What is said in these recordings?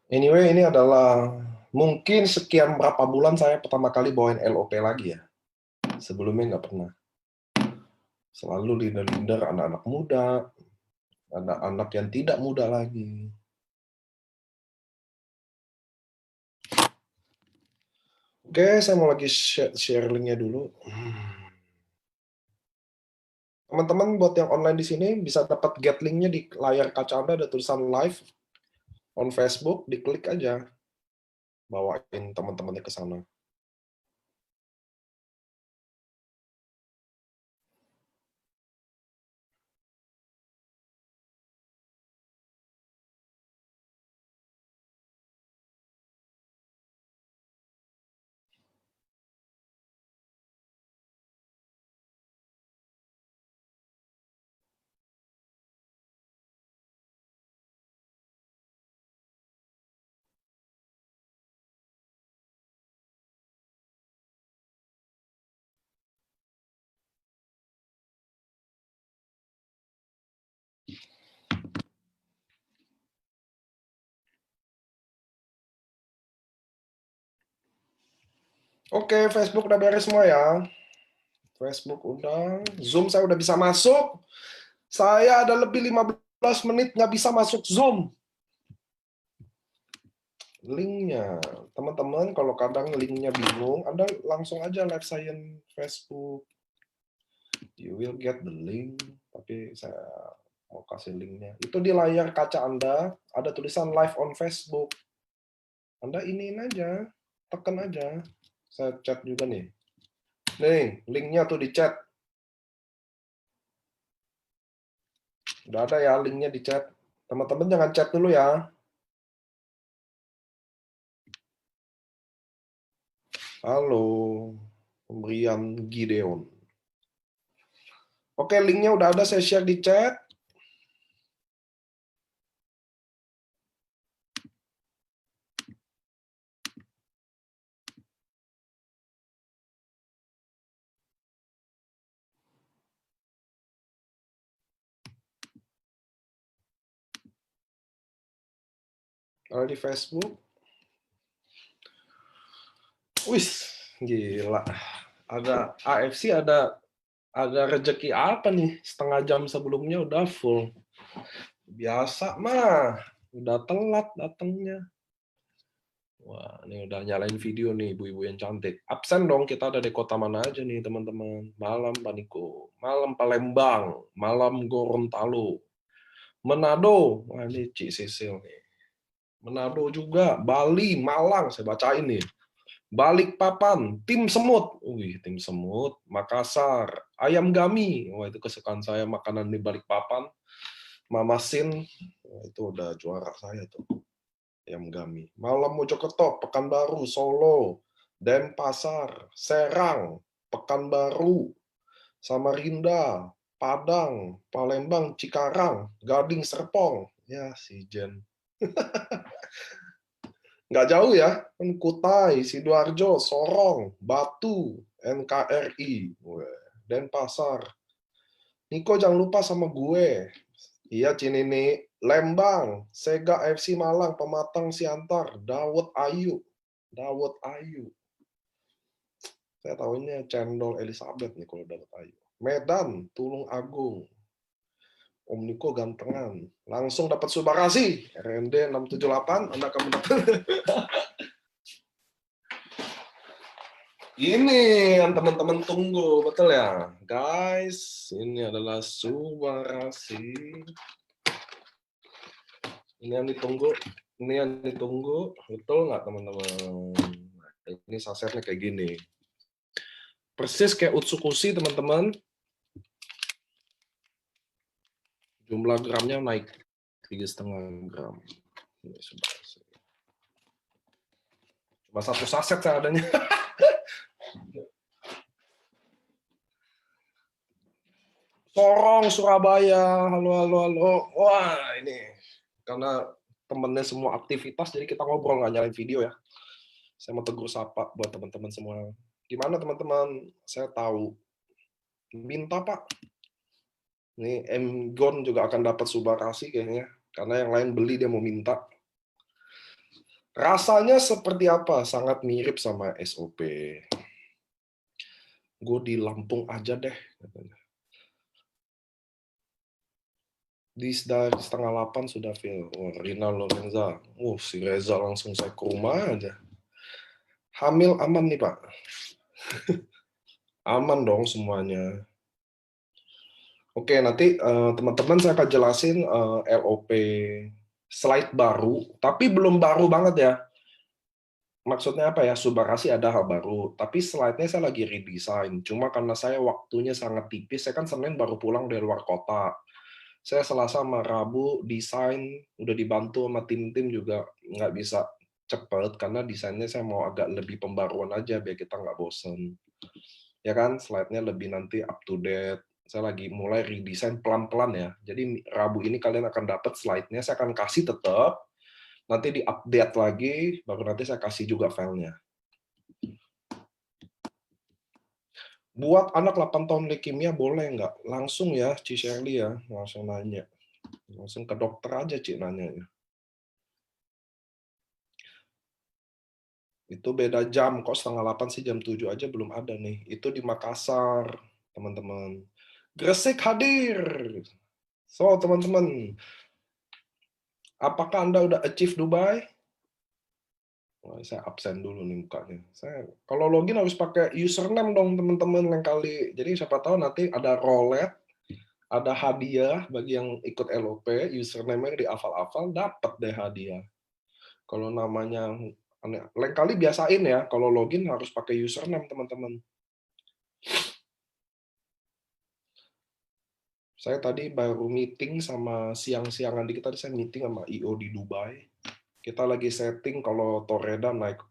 Anyway, ini adalah mungkin sekian berapa bulan saya pertama kali bawain LOP lagi ya. Sebelumnya nggak pernah. Selalu leader-leader anak-anak muda, anak-anak yang tidak muda lagi. Oke, saya mau lagi share linknya dulu. Teman-teman buat yang online di sini bisa dapat get linknya di layar kaca Anda, ada tulisan live on Facebook, diklik aja. Bawain teman-temannya ke sana. Oke, Facebook udah beres semua ya. Facebook udah, Zoom saya udah bisa masuk. Saya ada lebih 15 menit nggak bisa masuk Zoom. Linknya, teman-teman kalau kadang linknya bingung, Anda langsung aja live science Facebook. You will get the link. Tapi saya mau kasih linknya. Itu di layar kaca Anda, ada tulisan live on Facebook. Anda iniin aja, tekan aja. Saya chat juga nih. Nih, linknya tuh di chat. Udah ada ya linknya di chat. Teman-teman jangan chat dulu ya. Halo, pemberian Gideon. Oke, linknya udah ada, saya share di chat. Kalau di Facebook. Wih, gila. Ada AFC, ada rezeki apa nih? Setengah jam sebelumnya udah full. Biasa mah, udah telat datangnya. Wah, ini udah nyalain video nih, ibu-ibu yang cantik. Absen dong, kita ada di kota mana aja nih, teman-teman. Malam Paniko, malam Palembang, malam Gorontalo, Manado. Wah, ini Cik Sisil nih. Manado juga, Bali, Malang, saya bacain nih. Balikpapan, tim semut. Wih, tim semut. Makassar, ayam gami. Wah, itu kesukaan saya, makanan di Balikpapan. Mamasin, wah, itu udah juara saya tuh. Ayam gami. Malam Mojokerto, Pekanbaru, Solo, Denpasar, Serang, Pekanbaru, Samarinda, Padang, Palembang, Cikarang, Gading, Serpong. Ya, si Jen. Nggak jauh ya, Kutai, Sidoarjo, Sorong, Batu, NKRI, Denpasar. Niko jangan lupa sama gue. Iya, Cinini, Lembang, Sega FC Malang, Pematang Siantar, Dawud Ayu. Dawud Ayu. Saya tahunya Cendol Elizabeth nih kalau Dawud Ayu. Medan, Tulung Agung. Om Niko gantengan. Langsung dapat Subarasi. RND 678, Anda akan mendapat. Ini yang teman-teman tunggu, betul ya? Guys, ini adalah Subarasi. Ini yang ditunggu. Ini yang ditunggu. Betul nggak, teman-teman? Ini sasetnya kayak gini. Persis kayak Utsukushi, teman-teman. Jumlah gramnya naik 3,5 gram. Ini Subarasi. Cuma satu saset saya adanya. Sorong, Surabaya. Halo, halo, halo. Wah, ini karena temennya semua aktivitas, jadi kita ngobrol, nggak nyalain video ya. Saya mau tegur sapa buat teman-teman semua. Gimana teman-teman? Saya tahu. Minta Pak. Ini M Gon juga akan dapat Subarasi kayaknya. Karena yang lain beli, dia mau minta. Rasanya seperti apa? Sangat mirip sama SOP. Gue di Lampung aja deh. Di setengah 8 sudah feel. Oh, Rina Lorenza. Si Reza langsung saya ke rumah aja. Hamil aman nih Pak. Aman dong semuanya. Oke, nanti teman-teman saya akan jelasin LOP slide baru, tapi belum baru banget ya. Maksudnya apa ya, Subarasi ada hal baru, tapi slide-nya saya lagi redesign. Cuma karena saya waktunya sangat tipis, saya kan Senin baru pulang dari luar kota. Saya Selasa sama Rabu desain, udah dibantu sama tim-tim juga nggak bisa cepet, karena desainnya saya mau agak lebih pembaruan aja, biar kita nggak bosen. Ya kan, slide-nya lebih nanti up to date. Saya lagi mulai redesign pelan-pelan ya. Jadi Rabu ini kalian akan dapat slide-nya, saya akan kasih tetap, nanti di-update lagi, baru nanti saya kasih juga filenya. Buat anak 8 tahun leukemia boleh nggak? Langsung ya, Ci Shirley ya, langsung nanya. Langsung ke dokter aja, Ci, nanya. Itu beda jam, kok setengah 8 sih, jam 7 aja belum ada nih. Itu di Makassar, teman-teman. Gresik hadir. So, teman-teman, apakah Anda udah achieve Dubai? Wah, saya absen dulu nih mukanya. Saya kalau login harus pakai username dong teman-teman yang kali. Jadi siapa tahu nanti ada roulette, ada hadiah bagi yang ikut LOP, username-nya dihafal-hafal, dapat deh hadiah. Kalau namanya aneh, lain kali biasain ya, kalau login harus pakai username teman-teman. Saya tadi baru meeting sama siang-siangan dikit tadi saya meeting sama IO di Dubai. Kita lagi setting kalau Torreda naik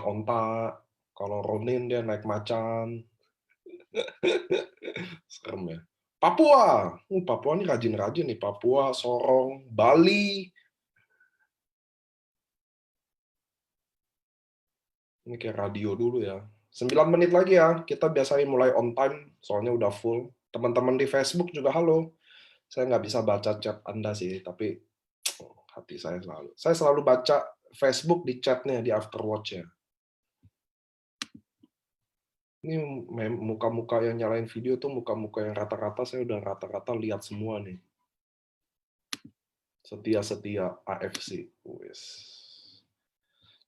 onta, kalau Ronin dia naik macan. Serem ya. Papua. Papua ini rajin-rajin nih. Papua, Sorong, Bali. Ini kayak radio dulu ya. 9 menit lagi ya. Kita biasanya mulai on time, soalnya udah full. Teman-teman di Facebook juga halo. Saya nggak bisa baca chat Anda sih, tapi hati saya selalu. Saya selalu baca Facebook di chatnya, di Afterwatch ya. Ini muka-muka yang nyalain video tuh muka-muka yang rata-rata saya udah rata-rata lihat semua nih. Setia-setia AFC.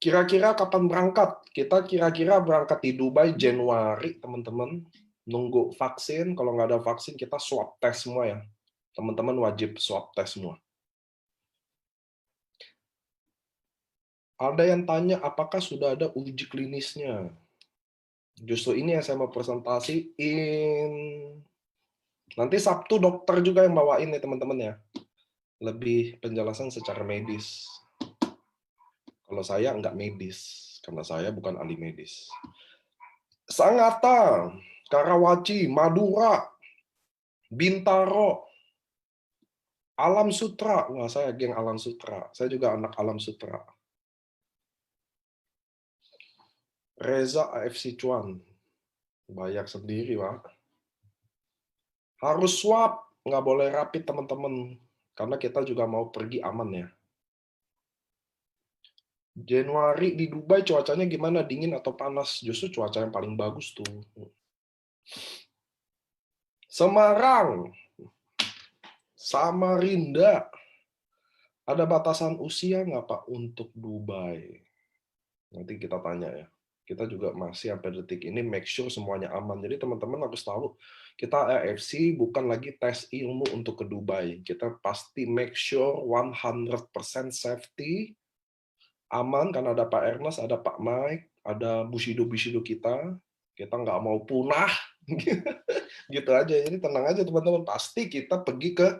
Kira-kira kapan berangkat? Kita kira-kira berangkat di Dubai Januari, teman-teman. Nunggu vaksin, kalau nggak ada vaksin kita swab test semua ya. Teman-teman wajib swab test semua. Ada yang tanya apakah sudah ada uji klinisnya? Justru ini yang saya mau presentasiin. Nanti Sabtu dokter juga yang bawain ya teman-teman ya. Lebih penjelasan secara medis. Kalau saya nggak medis, karena saya bukan ahli medis. Sangatta, Karawaci, Madura, Bintaro, Alam Sutra. Wah, saya geng Alam Sutra. Saya juga anak Alam Sutra. Reza AFC Cuan. Bayar sendiri, Pak. Harus swab, nggak boleh rapid, teman-teman. Karena kita juga mau pergi aman ya. Januari di Dubai cuacanya gimana? Dingin atau panas? Justru cuaca yang paling bagus tuh. Semarang, Samarinda. Ada batasan usia nggak Pak untuk Dubai? Nanti kita tanya ya. Kita juga masih sampai detik ini make sure semuanya aman. Jadi teman-teman harus tahu, kita AFC bukan lagi tes ilmu untuk ke Dubai. Kita pasti make sure 100% safety, aman, karena ada Pak Ernest, ada Pak Mike, ada Bushido-Bushido kita. Kita nggak mau punah. Gitu aja. Jadi tenang aja teman-teman. Pasti kita pergi ke,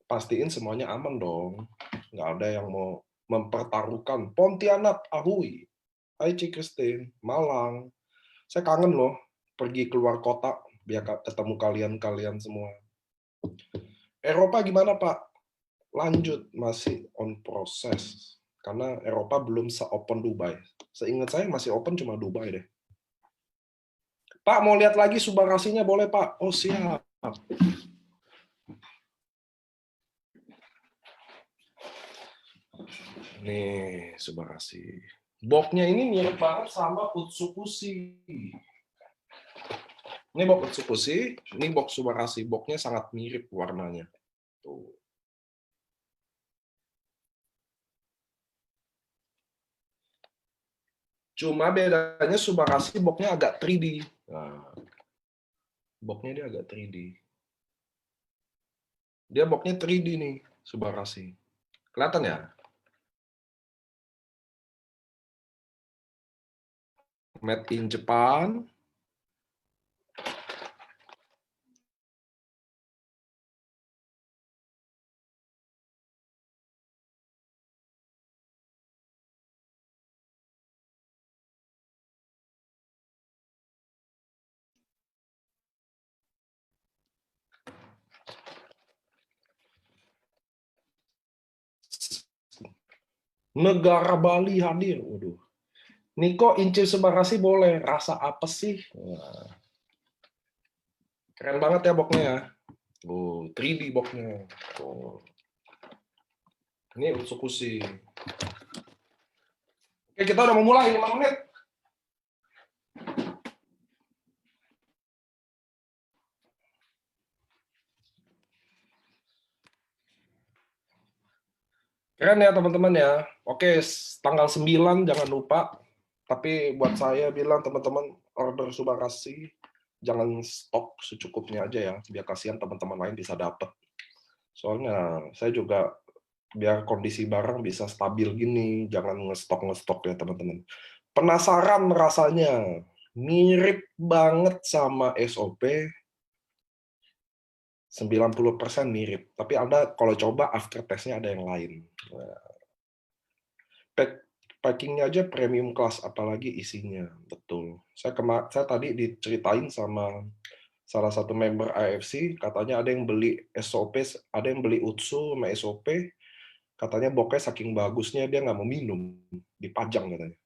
pastiin semuanya aman dong. Nggak ada yang mau mempertaruhkan. Pontianak, Ahui. Hai Cik Christine, Malang. Saya kangen loh pergi keluar kota biar ketemu kalian-kalian semua. Eropa gimana Pak? Lanjut, masih on proses. Karena Eropa belum se-open Dubai. Seingat saya masih open cuma Dubai deh. Pak, mau lihat lagi subarasinya boleh Pak? Oh siap. Nih, Subarashi. Boxnya ini mirip banget sama Utsukushi. Ini box Utsukushi, ini box Subarashi. Boxnya sangat mirip warnanya. Tuh. Cuma bedanya Subarashi boxnya agak 3D. Nah, boxnya dia agak 3D. Dia boxnya 3D nih, Subarashi. Kelihatan ya? Made in Japan. Negara Bali hadir. Waduh. Niko Inci Subarashi boleh. Rasa apa sih? Wah. Keren banget ya boxnya ya. Oh, 3D boxnya. Oh. Ini Utsukushi. Oke, kita udah mau mulai 5 menit. Keren ya teman-teman ya. Oke, tanggal 9 jangan lupa. Tapi buat saya bilang teman-teman order Subarashi jangan stok secukupnya aja ya. Biar kasihan teman-teman lain bisa dapat. Soalnya saya juga biar kondisi barang bisa stabil gini, jangan ngestok ya teman-teman. Penasaran rasanya, mirip banget sama SOP, 90% mirip. Tapi Anda kalau coba after test-nya ada yang lain. Packingnya aja premium class, apalagi isinya. Betul. Saya tadi diceritain sama salah satu member AFC, katanya ada yang beli SOP, ada yang beli Utsu sama SOP, katanya bokeh saking bagusnya dia nggak mau minum, dipajang katanya.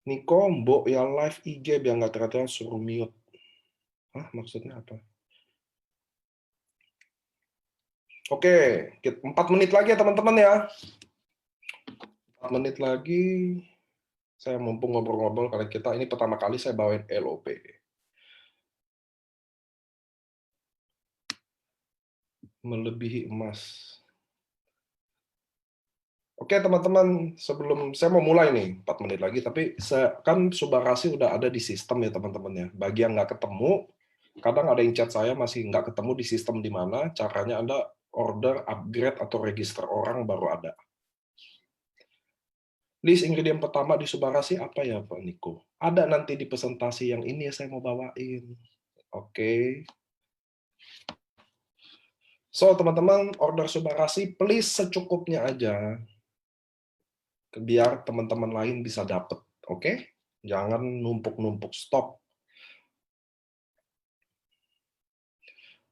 Niko, mbok ya live IG biar nggak ternyata suruh mute. Hah, maksudnya apa? Oke, 4 menit lagi ya teman-teman ya. 4 menit lagi. Saya mumpung ngobrol-ngobrol kali kita, ini pertama kali saya bawain LOP. Melebihi emas. Oke teman-teman, sebelum saya mau mulai nih, 4 menit lagi, tapi kan Subarashi udah ada di sistem ya teman-teman ya. Bagi yang nggak ketemu, kadang ada yang chat saya masih nggak ketemu di sistem di mana, caranya Anda order, upgrade, atau register orang baru ada. List ingredient pertama di Subarashi apa ya Pak Niko? Ada nanti di presentasi yang ini saya mau bawain. Oke. So teman-teman, order Subarashi please secukupnya aja. Biar teman-teman lain bisa dapat, oke? Jangan numpuk-numpuk stok.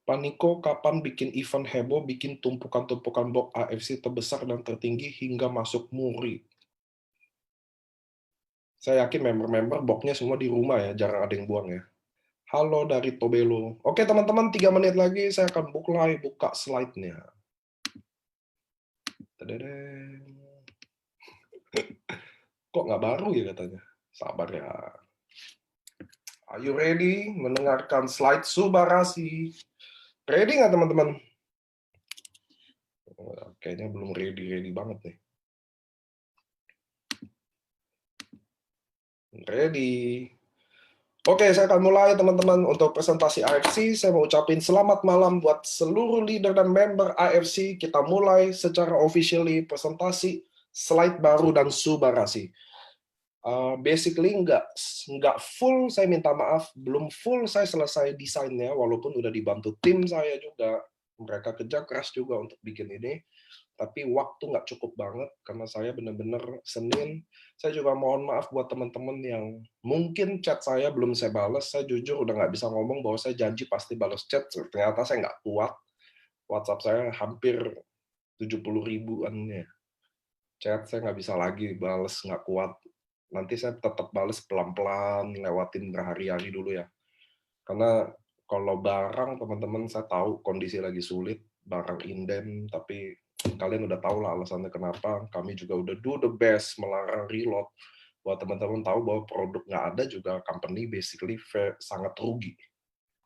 Pak Niko, kapan bikin event heboh, bikin tumpukan-tumpukan box AFC terbesar dan tertinggi hingga masuk muri? Saya yakin member-member boxnya semua di rumah ya, jarang ada yang buang ya. Halo dari Tobelo. Oke teman-teman, 3 menit lagi saya akan buka slide-nya. Kok nggak baru ya katanya? Sabar ya. Are you ready mendengarkan slide Subarashi? Ready nggak teman-teman? Kayaknya belum ready banget nih. Ready. Oke, saya akan mulai teman-teman untuk presentasi AFC. Saya mau ucapin selamat malam buat seluruh leader dan member AFC. Kita mulai secara officially presentasi slide baru dan Subarashi. Basically nggak full, saya minta maaf, belum full saya selesai desainnya, walaupun udah dibantu tim saya juga. Mereka kerja keras juga untuk bikin ini. Tapi waktu nggak cukup banget karena saya benar-benar Senin. Saya juga mohon maaf buat teman-teman yang mungkin chat saya belum saya balas. Saya jujur udah nggak bisa ngomong bahwa saya janji pasti balas chat. Ternyata saya nggak kuat. WhatsApp saya hampir 70 ribuan ya. Chat saya nggak bisa lagi balas, nggak kuat. Nanti saya tetap balas pelan-pelan, lewatin berhari-hari dulu ya. Karena kalau barang teman-teman saya tahu kondisi lagi sulit, barang inden, tapi Kalian udah tahu lah alasannya kenapa. Kami juga udah do the best melarang reload. Buat teman-teman tahu bahwa produk nggak ada juga company basically sangat rugi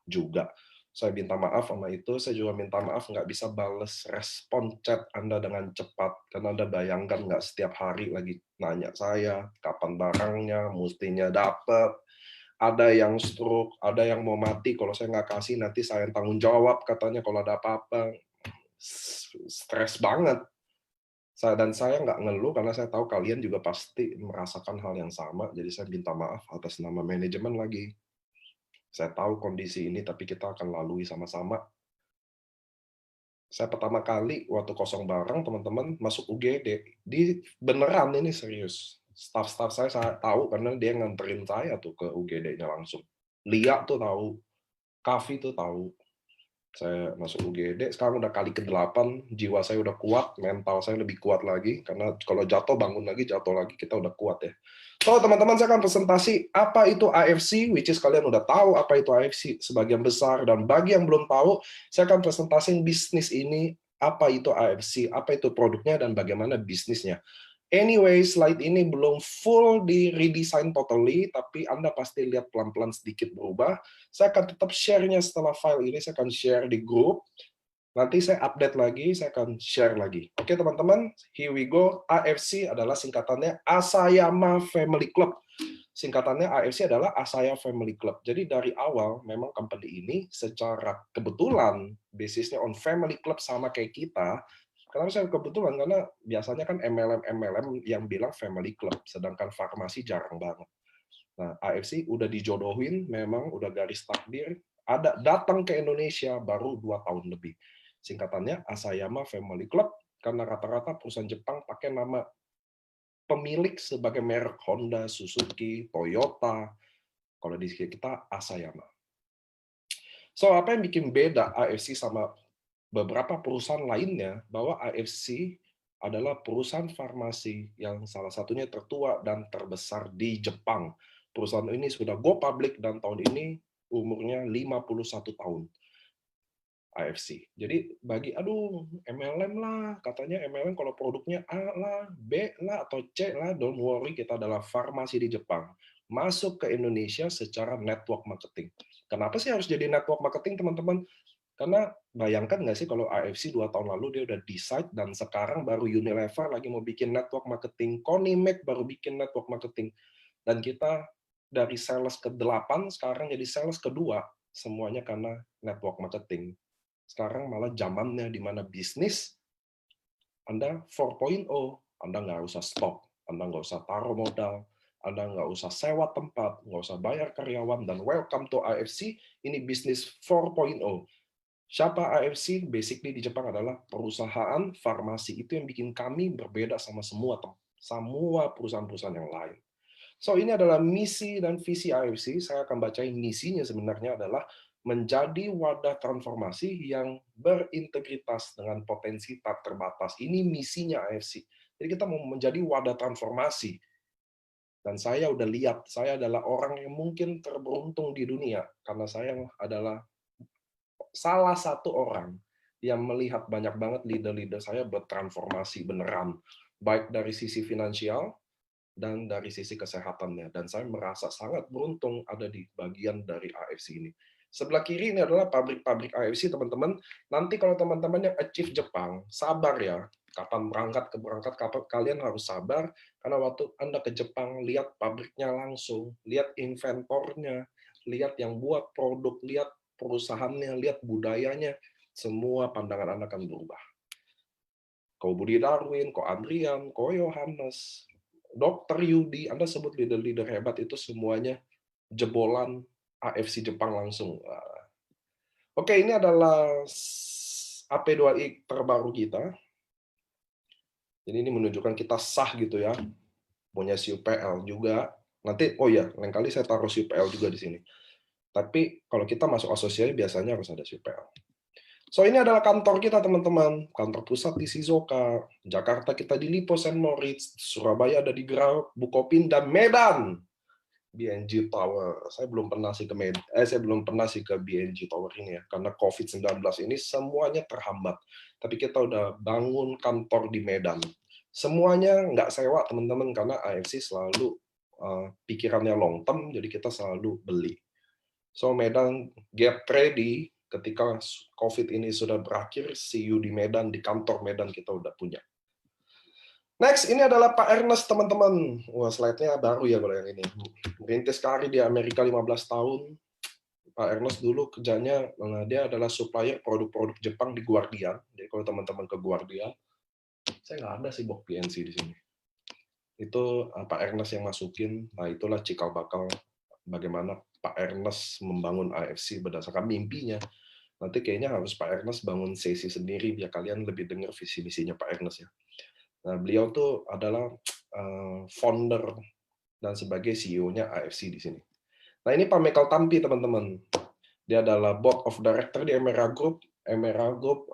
juga. Saya minta maaf sama itu, saya juga minta maaf nggak bisa bales respon chat Anda dengan cepat, karena Anda bayangkan nggak setiap hari lagi nanya saya, kapan barangnya, mestinya dapat, ada yang stroke, ada yang mau mati, kalau saya nggak kasih nanti saya yang tanggung jawab katanya kalau ada apa-apa. Stres banget. Dan saya nggak ngeluh karena saya tahu kalian juga pasti merasakan hal yang sama, jadi saya minta maaf atas nama manajemen lagi. Saya tahu kondisi ini, tapi kita akan lalui sama-sama. Saya pertama kali waktu kosong barang, teman-teman, masuk UGD. Beneran ini serius. Staff-staff saya tahu karena dia nganterin saya tuh ke UGD-nya langsung. Lia tuh tahu, Kavi tuh tahu. Saya masuk UGD, sekarang udah kali ke-8, jiwa saya udah kuat, mental saya lebih kuat lagi, karena kalau jatuh bangun lagi, jatuh lagi, kita udah kuat ya. So, teman-teman, saya akan presentasi apa itu AFC, which is kalian udah tahu apa itu AFC sebagian besar, dan bagi yang belum tahu, saya akan presentasiin bisnis ini, apa itu AFC, apa itu produknya, dan bagaimana bisnisnya. Anyway, slide ini belum full di redesign totally, tapi Anda pasti lihat pelan-pelan sedikit berubah. Saya akan tetap share-nya setelah file ini, saya akan share di grup. Nanti saya update lagi, saya akan share lagi. Oke teman-teman, here we go. AFC adalah singkatannya Asayama Family Club. Singkatannya AFC adalah Asaya Family Club. Jadi dari awal memang company ini secara kebetulan basisnya on family club sama kayak kita. Kenapa saya kebetulan? Karena biasanya kan MLM yang bilang family club, sedangkan farmasi jarang banget. Nah, AFC udah dijodohin, memang udah garis takdir, ada datang ke Indonesia baru 2 tahun lebih. Singkatannya Asayama Family Club, karena rata-rata perusahaan Jepang pakai nama pemilik sebagai merek Honda, Suzuki, Toyota. Kalau di kita Asayama. So, apa yang bikin beda AFC sama beberapa perusahaan lainnya, bahwa AFC adalah perusahaan farmasi yang salah satunya tertua dan terbesar di Jepang. Perusahaan ini sudah go public dan tahun ini umurnya 51 tahun. AFC. Jadi bagi MLM lah, katanya MLM kalau produknya A lah, B lah atau C lah, don't worry, kita adalah farmasi di Jepang. Masuk ke Indonesia secara network marketing. Kenapa sih harus jadi network marketing, teman-teman? Karena bayangkan nggak sih kalau AFC 2 tahun lalu dia udah decide dan sekarang baru Unilever lagi mau bikin network marketing, Konimek baru bikin network marketing. Dan kita dari sales ke-8 sekarang jadi sales kedua, semuanya karena network marketing. Sekarang malah zamannya di mana bisnis Anda 4.0, Anda nggak usah stok, Anda nggak usah taruh modal, Anda nggak usah sewa tempat, nggak usah bayar karyawan, dan welcome to AFC, ini bisnis 4.0. Siapa AFC? Basically di Jepang adalah perusahaan farmasi. Itu yang bikin kami berbeda sama semua perusahaan-perusahaan yang lain. So, ini adalah misi dan visi AFC. Saya akan bacain misinya sebenarnya adalah menjadi wadah transformasi yang berintegritas dengan potensi tak terbatas. Ini misinya AFC. Jadi kita mau menjadi wadah transformasi. Dan saya udah lihat, saya adalah orang yang mungkin terberuntung di dunia, karena saya adalah salah satu orang yang melihat banyak banget leader-leader saya bertransformasi beneran. Baik dari sisi finansial, dan dari sisi kesehatannya. Dan saya merasa sangat beruntung ada di bagian dari AFC ini. Sebelah kiri ini adalah pabrik-pabrik AFC, teman-teman. Nanti kalau teman-teman yang achieve Jepang, sabar ya. Kapan berangkat, kalian harus sabar. Karena waktu Anda ke Jepang, lihat pabriknya langsung, lihat inventornya, lihat yang buat produk, lihat perusahaannya, lihat budayanya, semua pandangan Anda akan berubah. Kau Budi Darwin, kau Adrian, kau Yohanes, Dr. Yudi, Anda sebut leader-leader hebat itu semuanya jebolan AFC Jepang langsung. Oke, ini adalah AP2I terbaru kita. Jadi ini menunjukkan kita sah gitu ya. Punya CUPL juga. Nanti, oh ya, lain kali saya taruh CUPL juga di sini. Tapi kalau kita masuk asosiasi biasanya harus ada CUPL. So, ini adalah kantor kita, teman-teman. Kantor pusat di Shizuoka. Jakarta kita di Lipo St. Moritz. Surabaya ada di Gerau, Bukopin, dan Medan. BNG Tower. Saya belum pernah sih ke BNG Tower ini ya, karena COVID-19 ini semuanya terhambat. Tapi kita udah bangun kantor di Medan. Semuanya nggak sewa teman-teman, karena AFC selalu pikirannya long term, jadi kita selalu beli. So Medan, get ready, ketika COVID ini sudah berakhir, see you di Medan, di kantor Medan kita udah punya. Next, ini adalah Pak Ernest, teman-teman. Wah, slide-nya baru ya kalau yang ini. Merintis karir di Amerika 15 tahun. Pak Ernest dulu kerjanya, dia adalah supplier produk-produk Jepang di Guardian. Jadi kalau teman-teman ke Guardian, saya nggak ada sih box PNC di sini. Itu Pak Ernest yang masukin. Nah, itulah cikal bakal bagaimana Pak Ernest membangun AFC berdasarkan mimpinya. Nanti kayaknya harus Pak Ernest bangun sesi sendiri biar kalian lebih dengar visi misinya Pak Ernest ya. Nah, beliau tuh adalah founder dan sebagai CEO-nya AFC di sini. Nah, ini Pak Michael Tampi, teman-teman. Dia adalah board of director di Emera Group. Emera Group,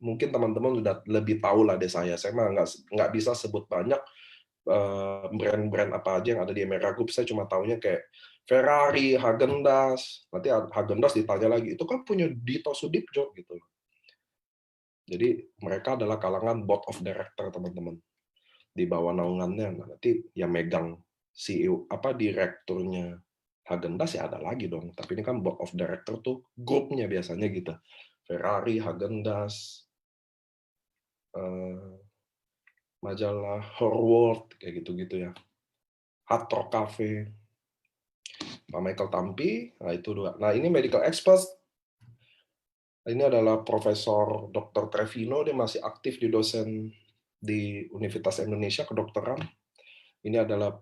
mungkin teman-teman sudah lebih tahu lah dari saya. Saya mah nggak bisa sebut banyak brand-brand apa aja yang ada di Emera Group. Saya cuma tahunya kayak Ferrari, Häagen-Dazs. Nanti Häagen-Dazs ditanya lagi, itu kan punya Dito Sudipjo gitu. Jadi mereka adalah kalangan board of director, teman-teman. Di bawah naungannya nanti yang megang CEO direkturnya Häagen-Dazs ya ada lagi dong. Tapi ini kan board of director tuh grupnya biasanya gitu. Ferrari, Häagen-Dazs, majalah Horworld kayak gitu-gitu ya. Hard Rock Cafe. Pak Michael Tampi, nah itu dua. Nah, ini medical expert. Ini adalah Profesor Dr. Trevino, dia masih aktif di dosen di Universitas Indonesia kedokteran. Ini adalah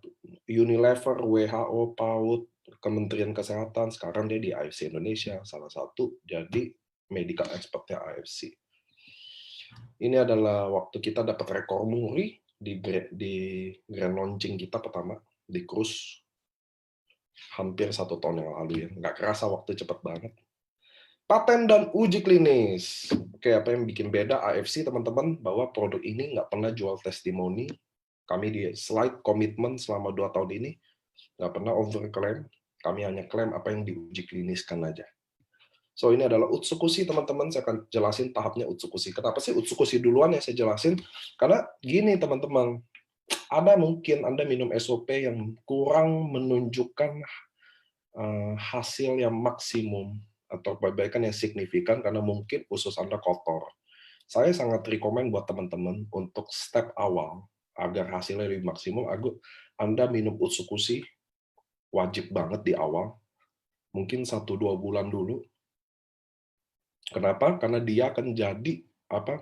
Unilever, WHO, PAUD, Kementerian Kesehatan. Sekarang dia di AFC Indonesia, salah satu jadi medical expertnya AFC. Ini adalah waktu kita dapat rekor muri di grand launching kita pertama di cruise hampir 1 tahun yang lalu ya. Nggak kerasa waktu cepat banget. Paten dan uji klinis. Oke, apa yang bikin beda AFC, teman-teman, bahwa produk ini nggak pernah jual testimoni. Kami di slide komitmen selama 2 tahun ini, nggak pernah overclaim. Kami hanya klaim apa yang diuji kliniskan aja. So, ini adalah Utsukushi, teman-teman. Saya akan jelasin tahapnya Utsukushi. Kenapa sih Utsukushi duluan yang saya jelasin? Karena gini, teman-teman. Ada mungkin Anda minum SOP yang kurang menunjukkan hasil yang maksimum atau perbaikan yang signifikan karena mungkin usus Anda kotor. Saya sangat rekomen buat teman-teman untuk step awal agar hasilnya lebih maksimum, agar Anda minum Utsukushi wajib banget di awal, mungkin 1-2 bulan dulu. Kenapa? Karena dia akan jadi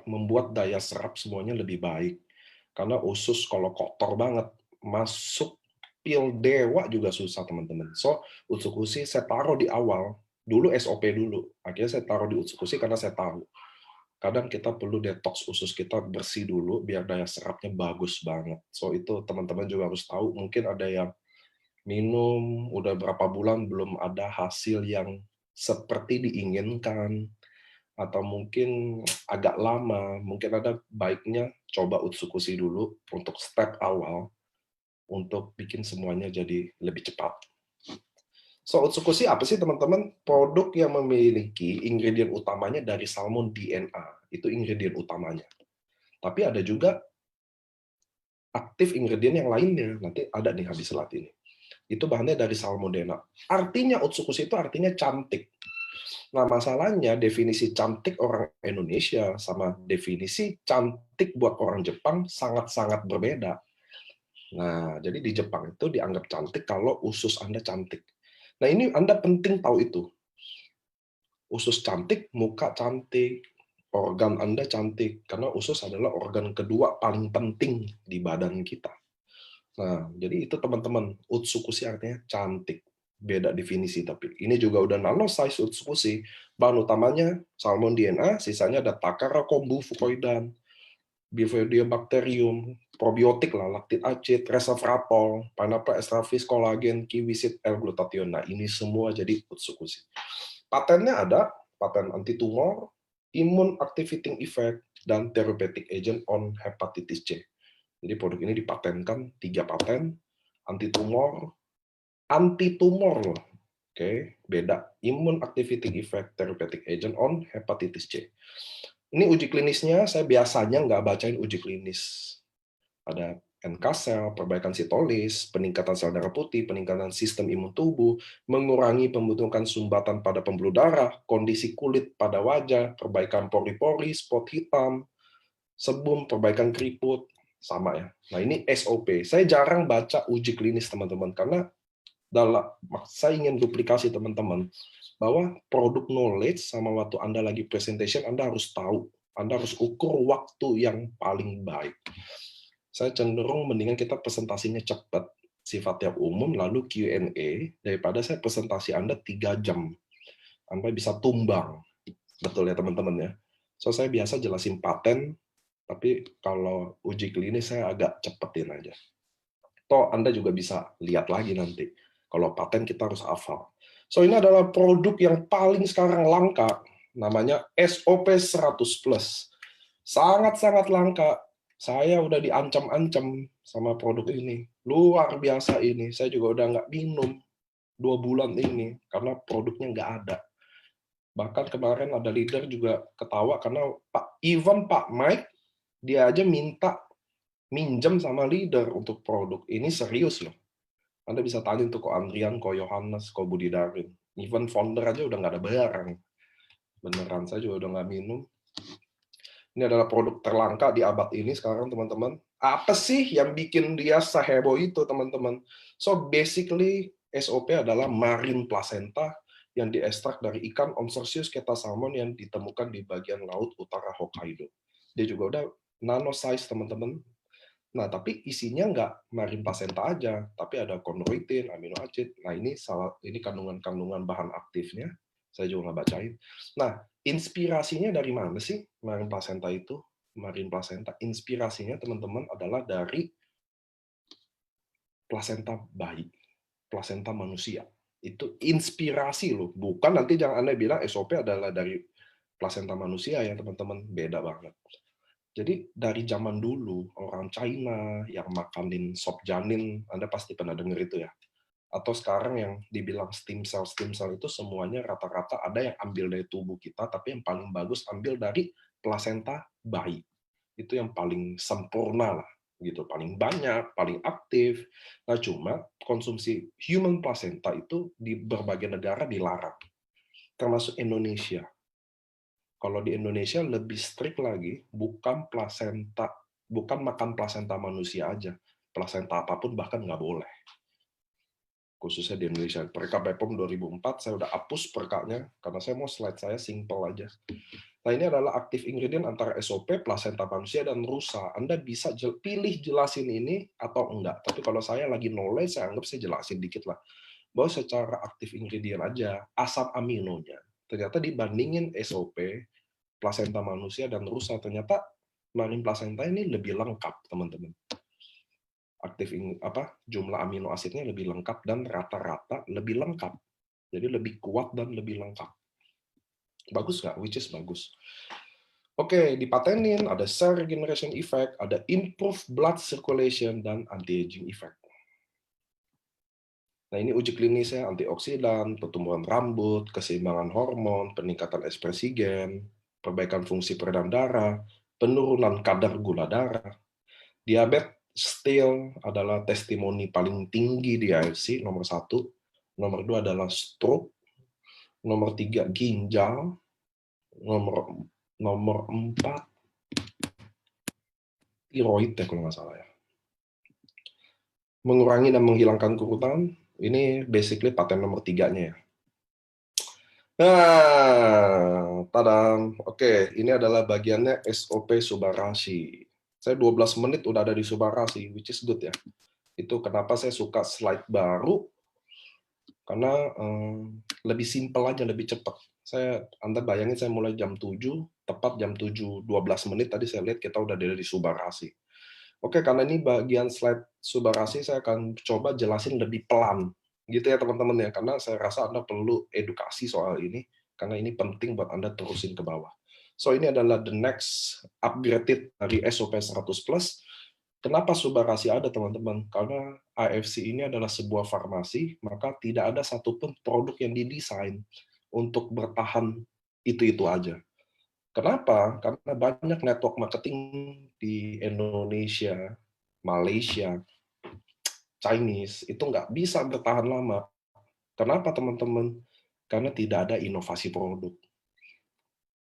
membuat daya serap semuanya lebih baik. Karena usus kalau kotor banget, masuk pil dewa juga susah, teman-teman. So, Utsukushi saya taruh di awal, dulu SOP dulu. Akhirnya saya taruh di Utsukushi karena saya tahu. Kadang kita perlu detox usus kita bersih dulu, biar daya serapnya bagus banget. So, itu teman-teman juga harus tahu. Mungkin ada yang minum, udah berapa bulan belum ada hasil yang seperti diinginkan, atau mungkin agak lama, mungkin ada baiknya coba Utsukushi dulu untuk step awal, untuk bikin semuanya jadi lebih cepat. So, Utsukushi apa sih, teman-teman? Produk yang memiliki ingredient utamanya dari salmon DNA. Itu ingredient utamanya. Tapi ada juga aktif ingredient yang lainnya. Nanti ada nih habis slide ini. Itu bahannya dari salmon DNA. Artinya Utsukushi itu artinya cantik. Nah, masalahnya definisi cantik orang Indonesia sama definisi cantik buat orang Jepang sangat-sangat berbeda. Nah, jadi di Jepang itu dianggap cantik kalau usus Anda cantik. Nah, ini Anda penting tahu itu. Usus cantik, muka cantik, organ Anda cantik. Karena usus adalah organ kedua paling penting di badan kita. Nah, jadi itu teman-teman, Utsukushi artinya cantik. Beda definisi, tapi ini juga udah nano size Utsukushi. Bahan utamanya salmon DNA, sisanya ada Takara kombu fukoidan, Bifidobacterium, probiotik lah, lactic acid, resveratrol, pineapple extravis, kolagen, kiwi seed, L-glutathione. Nah, ini semua jadi Utsukushi. Patennya ada, paten anti tumor, immune activating effect, dan therapeutic agent on hepatitis C. Jadi produk ini dipatenkan 3 paten, antitumor loh. Oke, beda. Immune activating effect therapeutic agent on hepatitis C. Ini uji klinisnya, saya biasanya nggak bacain uji klinis. Ada NK sel, perbaikan sitolis, peningkatan sel darah putih, peningkatan sistem imun tubuh, mengurangi pembentukan sumbatan pada pembuluh darah, kondisi kulit pada wajah, perbaikan pori-pori, spot hitam, sebum, perbaikan keriput, sama ya. Nah ini SOP. Saya jarang baca uji klinis teman-teman karena saya ingin duplikasi teman-teman bahwa produk knowledge sama waktu Anda lagi presentation Anda harus tahu, Anda harus ukur waktu yang paling baik. Saya cenderung mendingan kita presentasinya cepat, sifatnya umum, lalu Q&A, daripada saya presentasi Anda 3 jam. Anda bisa tumbang. Betul ya teman-teman ya. So saya biasa jelasin paten, tapi kalau uji klinis saya agak cepetin aja. Toh Anda juga bisa lihat lagi nanti. Kalau paten kita harus hafal. So ini adalah produk yang paling sekarang langka, namanya SOP 100+. Sangat-sangat langka. Saya udah diancam-ancam sama produk ini. Luar biasa ini. Saya juga udah nggak minum 2 bulan ini karena produknya nggak ada. Bahkan kemarin ada leader juga ketawa karena Pak Mike, dia aja minta minjem sama leader untuk produk. Ini serius loh. Anda bisa tanya tuh kok Andrian, kok Yohanes, kok Budi Darin. Even founder aja udah nggak ada barang. Beneran, saya juga udah nggak minum. Ini adalah produk terlangka di abad ini sekarang, teman-teman. Apa sih yang bikin dia seheboh itu, teman-teman? So, basically, SOP adalah marine placenta yang diekstrak dari ikan Onsorsius ketasalmon yang ditemukan di bagian laut utara Hokkaido. Dia juga udah nano size, teman-teman. Nah, tapi isinya nggak marine placenta aja, tapi ada chondroitin, amino acid. Nah, ini kandungan-kandungan bahan aktifnya. Saya juga nggak bacain. Nah, inspirasinya dari mana sih marine placenta itu? Marine placenta, inspirasinya teman-teman adalah dari plasenta bayi, plasenta manusia. Itu inspirasi loh. Bukan nanti jangan Anda bilang SOP adalah dari plasenta manusia ya teman-teman. Beda banget. Jadi dari zaman dulu, orang China yang makanin sop janin, Anda pasti pernah dengar itu ya. Atau sekarang yang dibilang stem cell itu semuanya rata-rata ada yang ambil dari tubuh kita, tapi yang paling bagus ambil dari plasenta bayi. Itu yang paling sempurna lah, gitu. Paling banyak, paling aktif. Nah cuma konsumsi human placenta itu di berbagai negara dilarang, termasuk Indonesia. Kalau di Indonesia lebih strict lagi, bukan makan plasenta manusia aja. Plasenta apapun bahkan nggak boleh. Khususnya di Indonesia. Perka BPOM 2004, saya udah hapus perkanya, karena saya mau slide saya simple aja. Nah, ini adalah aktif ingredient antara SOP, plasenta manusia, dan rusa. Anda bisa pilih jelasin ini atau enggak. Tapi kalau saya lagi knowledge, saya anggap saya jelasin dikit lah. Bahwa secara aktif ingredient aja, asam aminonya, ternyata dibandingin SOP, plasenta manusia dan rusa, ternyata marine placenta ini lebih lengkap, teman-teman. Jumlah amino asidnya lebih lengkap dan rata-rata lebih lengkap. Jadi lebih kuat dan lebih lengkap. Bagus nggak? Which is bagus. Oke, dipatenin, ada cell regeneration effect, ada improved blood circulation, dan anti-aging effect. Nah, ini uji klinisnya, antioksidan, pertumbuhan rambut, keseimbangan hormon, peningkatan ekspresi gen, perbaikan fungsi peredam darah, penurunan kadar gula darah. Diabetes still adalah testimoni paling tinggi di AFC, nomor 1. Nomor 2 adalah stroke. Nomor 3 ginjal. Nomor 4 tiroid ya kalau nggak salah ya. Mengurangi dan menghilangkan kurutan, ini basically paten nomor 3-nya ya. Nah, tadam. Oke, ini adalah bagiannya SOP Subarashi. Saya 12 menit udah ada di Subarashi, which is good ya. Itu kenapa saya suka slide baru, karena lebih simpel aja, lebih cepat. Anda bayangin saya mulai jam 7, tepat jam 7.12 menit tadi saya lihat kita udah ada di Subarashi. Oke, karena ini bagian slide Subarashi, saya akan coba jelasin lebih pelan. Gitu ya teman-teman ya, karena saya rasa Anda perlu edukasi soal ini, karena ini penting buat Anda terusin ke bawah. So, ini adalah the next upgraded dari SOP 100+. Kenapa Subarashi ada, teman-teman? Karena AFC ini adalah sebuah farmasi, maka tidak ada satupun produk yang didesain untuk bertahan itu-itu aja. Kenapa? Karena banyak network marketing di Indonesia, Malaysia, Chinese, itu nggak bisa bertahan lama. Kenapa, teman-teman? Karena tidak ada inovasi produk.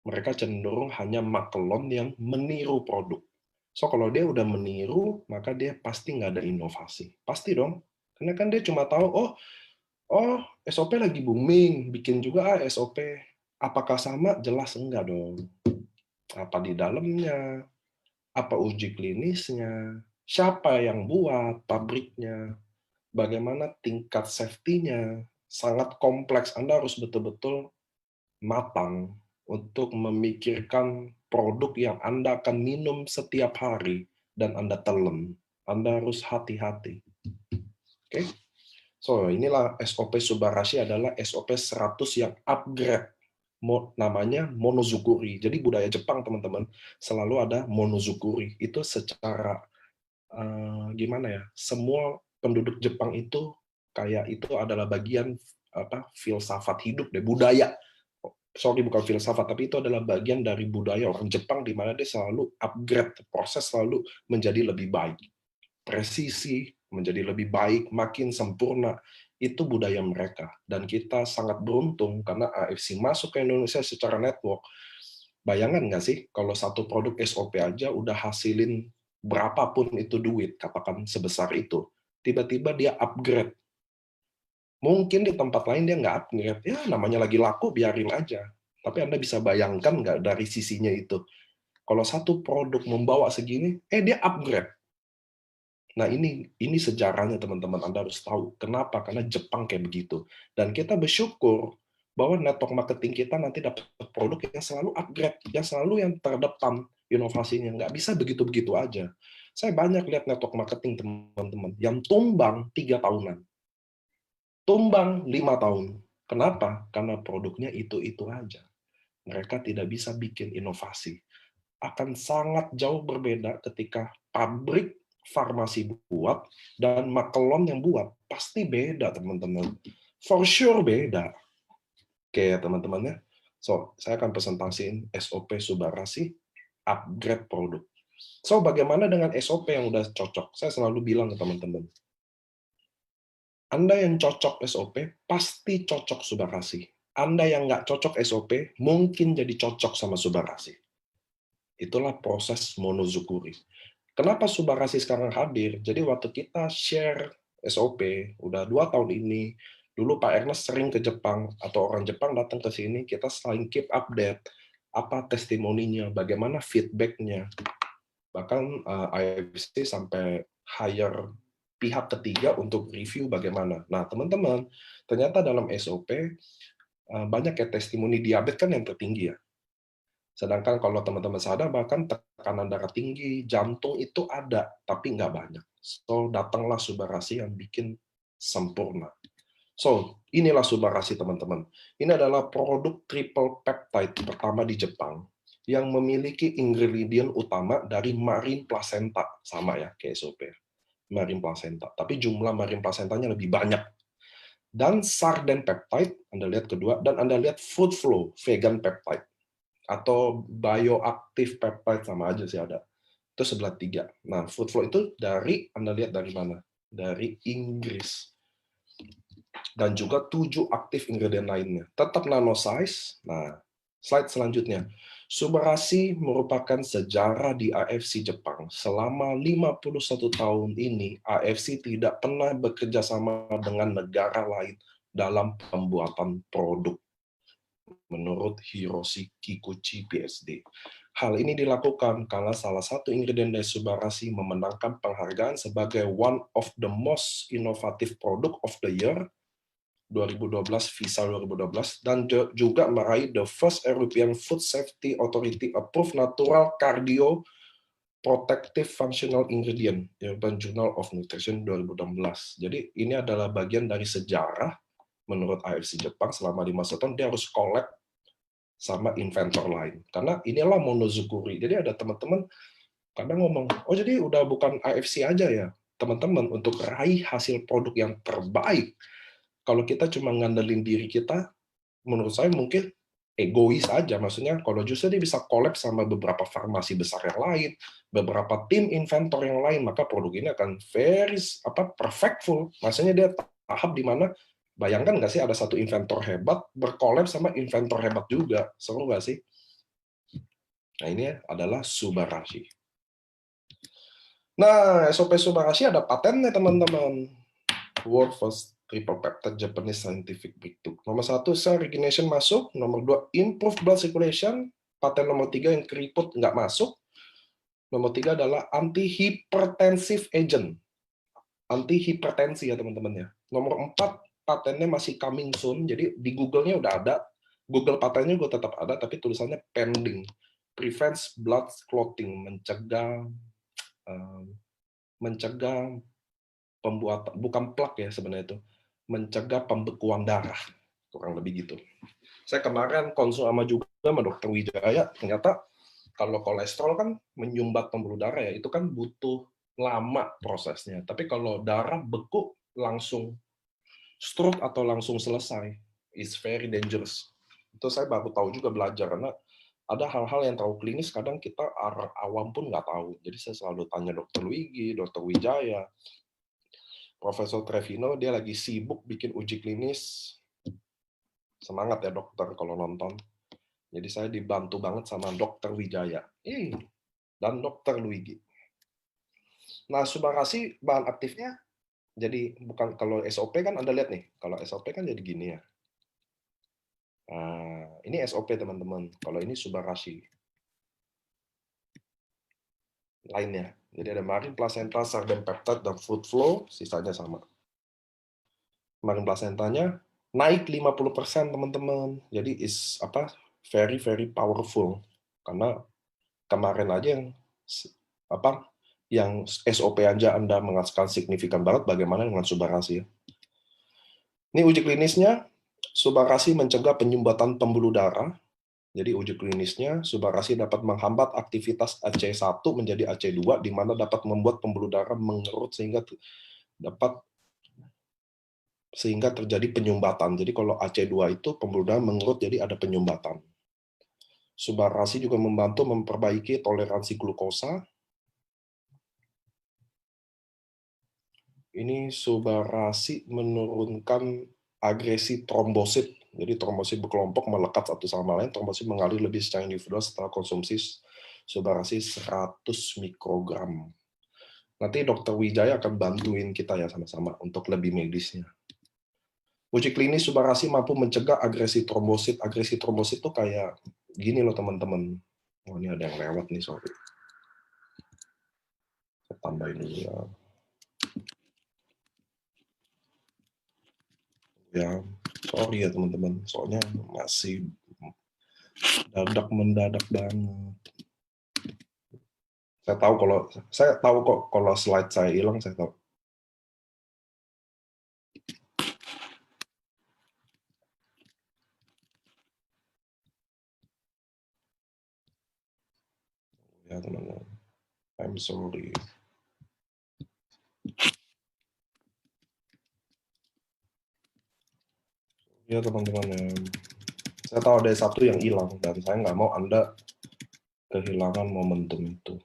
Mereka cenderung hanya makelon yang meniru produk. So, kalau dia udah meniru, maka dia pasti nggak ada inovasi. Pasti dong. Karena kan dia cuma tahu, oh, SOP lagi booming, bikin juga SOP. Apakah sama? Jelas enggak dong. Apa di dalamnya? Apa uji klinisnya? Siapa yang buat pabriknya? Bagaimana tingkat safety-nya? Sangat kompleks. Anda harus betul-betul matang untuk memikirkan produk yang Anda akan minum setiap hari dan Anda telan. Anda harus hati-hati. Oke? So, inilah SOP Subarashi adalah SOP 100 yang upgrade. Namanya monozukuri. Jadi budaya Jepang, teman-teman, selalu ada monozukuri. Itu secara gimana ya? Semua penduduk Jepang itu kayak itu adalah bagian filsafat hidup deh, budaya. Sorry, bukan filsafat, tapi itu adalah bagian dari budaya orang Jepang di mana dia selalu upgrade, proses selalu menjadi lebih baik. Presisi menjadi lebih baik, makin sempurna. Itu budaya mereka. Dan kita sangat beruntung karena AFC masuk ke Indonesia secara network. Bayangan nggak sih, kalau satu produk SOP aja udah hasilin berapapun itu duit, katakan sebesar itu. Tiba-tiba dia upgrade. Mungkin di tempat lain dia nggak upgrade. Ya, namanya lagi laku, biarin aja. Tapi Anda bisa bayangkan nggak dari sisinya itu? Kalau satu produk membawa segini, dia upgrade. Nah, ini sejarahnya, teman-teman. Anda harus tahu. Kenapa? Karena Jepang kayak begitu. Dan kita bersyukur bahwa network marketing kita nanti dapat produk yang selalu upgrade, yang selalu yang terdepan inovasinya. Nggak bisa begitu-begitu aja. Saya banyak lihat network marketing, teman-teman, yang tumbang 3 tahunan. Tumbang 5 tahun. Kenapa? Karena produknya itu-itu aja. Mereka tidak bisa bikin inovasi. Akan sangat jauh berbeda ketika pabrik farmasi buat dan makelon yang buat. Pasti beda, teman-teman. For sure beda. Oke, teman-temannya. So, saya akan presentasiin SOP Subarashi, upgrade produk. So, bagaimana dengan SOP yang udah cocok? Saya selalu bilang ke teman-teman, Anda yang cocok SOP, pasti cocok Subarashi. Anda yang nggak cocok SOP, mungkin jadi cocok sama Subarashi. Itulah proses monozukuri. Kenapa Subarashi sekarang hadir? Jadi waktu kita share SOP, udah 2 tahun ini, dulu Pak Ernest sering ke Jepang, atau orang Jepang datang ke sini, kita saling keep update, apa testimoninya, bagaimana feedback-nya. Bahkan IFC sampai hire pihak ketiga untuk review bagaimana. Nah, teman-teman, ternyata dalam SOP banyak ya testimoni diabetes kan yang tertinggi ya. Sedangkan kalau teman-teman sadar, bahkan tekanan darah tinggi, jantung itu ada, tapi nggak banyak. So, datanglah Subarashi yang bikin sempurna. So, inilah Subarashi, teman-teman. Ini adalah produk triple peptide pertama di Jepang yang memiliki ingredient utama dari marine placenta. Sama ya, kayak SOP. Marine placenta. Tapi jumlah marine placentanya lebih banyak. Dan sarden peptide, Anda lihat kedua, dan Anda lihat food flow, vegan peptide. Atau bioaktif peptide, sama aja sih ada. Itu sebelah 3. Nah, food flow itu dari, Anda lihat dari mana? Dari Inggris. Dan juga 7 aktif ingredient lainnya. Tetap nano size. Nah, slide selanjutnya. Subarashi merupakan sejarah di AFC Jepang. Selama 51 tahun ini, AFC tidak pernah bekerja sama dengan negara lain dalam pembuatan produk, menurut Hiroshi Kikuchi, PSD. Hal ini dilakukan karena salah satu ingredient dari Subarashi memenangkan penghargaan sebagai one of the most innovative product of the year 2012, Visa 2012, dan juga meraih the first European Food Safety Authority approved natural cardio protective functional ingredient, European Journal of Nutrition 2016. Jadi ini adalah bagian dari sejarah menurut AFC Jepang. Selama 5 tahun dia harus collab sama inventor lain. Karena inilah monozukuri. Jadi ada teman-teman Kadang ngomong, oh jadi udah bukan AFC aja ya, teman-teman, untuk raih hasil produk yang terbaik. Kalau kita cuma ngandelin diri kita, menurut saya mungkin egois aja. Maksudnya kalau justru dia bisa collab sama beberapa farmasi besar yang lain, beberapa tim inventor yang lain, maka produk ini akan very perfectful. Maksudnya dia tahap di mana, bayangkan nggak sih ada satu inventor hebat berkolab sama inventor hebat juga. Seru nggak sih? Nah ini adalah Subarashi. Nah, SOP Subarashi ada patennya teman-teman. World First Triple Peptide Japanese Scientific Breakthrough. Nomor 1, cell regeneration masuk. Nomor 2, improve blood circulation. Paten nomor 3 yang keriput nggak masuk. Nomor 3 adalah anti-hypertensive agent. Anti-hipertensi ya teman-teman ya. Nomor 4, patennya masih coming soon. Jadi di Google-nya udah ada. Google patennya gue tetap ada, tapi tulisannya pending. Prevents blood clotting, mencegah pembuatan, bukan plak ya sebenarnya itu, mencegah pembekuan darah, kurang lebih gitu. Saya kemarin konsul juga sama dokter Wijaya, ternyata kalau kolesterol kan menyumbat pembuluh darah ya, itu kan butuh lama prosesnya. Tapi kalau darah beku langsung stroke atau langsung selesai, is very dangerous. Itu saya baru tahu juga belajar, karena ada hal-hal yang terlalu klinis, kadang kita awam pun nggak tahu. Jadi saya selalu tanya dokter Luigi, dokter Wijaya, Profesor Trevino, dia lagi sibuk bikin uji klinis. Semangat ya dokter kalau nonton. Jadi saya dibantu banget sama dokter Wijaya dan dokter Luigi. Nah, Subarashi bahan aktifnya, jadi bukan, kalau SOP kan Anda lihat nih, kalau SOP kan jadi gini ya. Nah, ini SOP teman-teman. Kalau ini Subarashi. Lainnya. Jadi ada marine placenta, sarden peptide, dan food flow, sisanya sama. Marine placentanya naik 50% teman-teman. Jadi very very powerful. Karena kemarin aja yang SOP aja Anda menghasilkan signifikan banget, bagaimana dengan Subarashi. Ini uji klinisnya, Subarashi mencegah penyumbatan pembuluh darah. Jadi uji klinisnya, Subarashi dapat menghambat aktivitas AC1 menjadi AC2, di mana dapat membuat pembuluh darah mengerut sehingga terjadi penyumbatan. Jadi kalau AC2 itu pembuluh darah mengerut, jadi ada penyumbatan. Subarashi juga membantu memperbaiki toleransi glukosa. Ini Subarashi menurunkan agresi trombosit. Jadi trombosit berkelompok melekat satu sama lain, trombosit mengalir lebih secara individual setelah konsumsi Subarashi 100 mikrogram. Nanti dokter Wijaya akan bantuin kita ya sama-sama untuk lebih medisnya. Uji klinis Subarashi mampu mencegah agresi trombosit. Agresi trombosit itu kayak gini loh teman-teman. Oh, ini ada yang lewat nih, sorry. Saya tambahin dulu ya. Ya, sorry ya teman-teman. Soalnya masih mendadak banget. Saya tahu kok kalau slide saya hilang, saya tahu. Ya teman-teman, I'm sorry. Ya teman-teman, saya tahu ada satu yang hilang dan saya nggak mau Anda kehilangan momentum itu.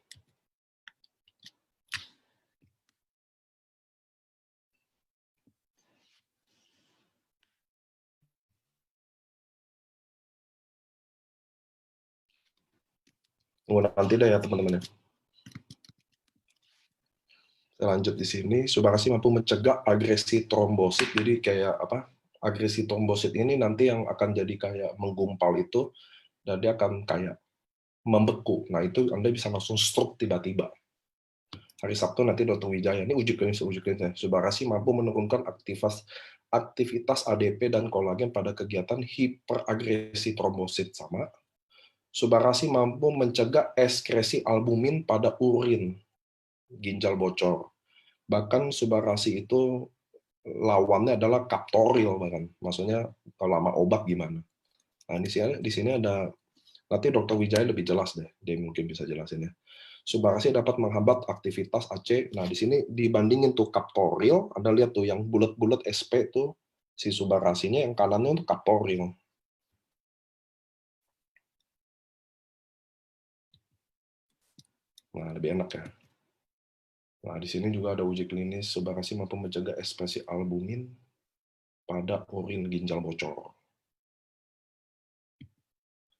Nanti deh ya teman-teman ya. Saya lanjut di sini. Subarashi mampu mencegah agresi trombosit. Jadi kayak agresi trombosit ini nanti yang akan jadi kayak menggumpal itu, dan dia akan kayak membeku. Nah itu Anda bisa langsung stroke tiba-tiba. Hari Sabtu nanti Dr. Wijaya, ini uji klinisnya. Subarashi mampu menurunkan aktivitas ADP dan kolagen pada kegiatan hiperagresi trombosit sama. Subarashi mampu mencegah ekskresi albumin pada urin, ginjal bocor. Bahkan Subarashi itu lawannya adalah Captoril bahkan. Maksudnya kalau lama obat gimana. Nah, di sini ada, nanti Dr. Wijaya lebih jelas deh, dia mungkin bisa jelasin ya. Subarasi dapat menghambat aktivitas AC. Nah, di sini dibandingin tuh kaptoril, Anda lihat tuh yang bulat-bulat SP tuh si subarasinya, yang kanannya untuk kaptoril. Nah, lebih enak ya. Nah, di sini juga ada uji klinis subarasi mampu mencegah ekspresi albumin pada urin ginjal bocor.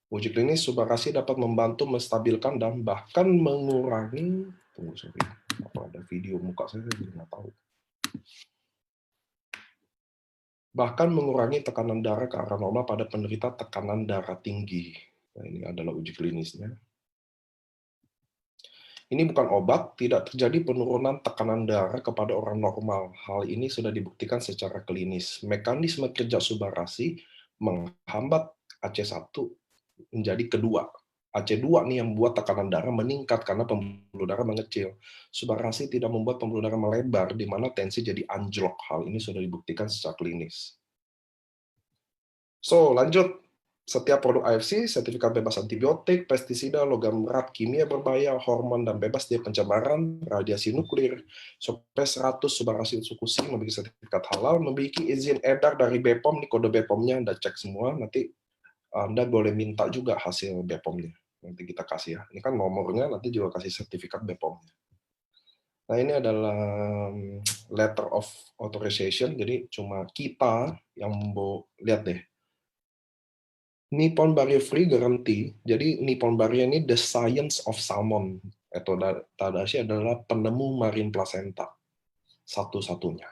Uji klinis subarasi dapat membantu menstabilkan dan bahkan mengurangi, tunggu sorry, apa ada video muka saya jadi nggak tahu. Bahkan mengurangi tekanan darah ke arah normal pada penderita tekanan darah tinggi. Nah, ini adalah uji klinisnya. Ini bukan obat, tidak terjadi penurunan tekanan darah kepada orang normal. Hal ini sudah dibuktikan secara klinis. Mekanisme kerja subarasi menghambat AC1 menjadi kedua. AC2 nih yang membuat tekanan darah meningkat karena pembuluh darah mengecil. Subarasi tidak membuat pembuluh darah melebar, di mana tensi jadi anjlok. Hal ini sudah dibuktikan secara klinis. So, lanjut. Setiap produk AFC, sertifikat bebas antibiotik, pestisida, logam berat, kimia berbahaya, hormon, dan bebas dari pencemaran, radiasi nuklir, Sopes 100, Subarasi Sukusi, memiliki sertifikat halal, memiliki izin edar dari BPOM, ini kode BPOM-nya Anda cek semua, nanti Anda boleh minta juga hasil BPOM-nya. Nanti kita kasih ya. Ini kan nomornya, nanti juga kasih sertifikat BPOM-nya. Nah, ini adalah letter of authorization, jadi cuma kita yang mau lihat deh. Nippon Barrier Free Guarantee. Jadi Nippon Barrier ini the science of salmon. Atau Tadashi adalah penemu marine placenta. Satu-satunya.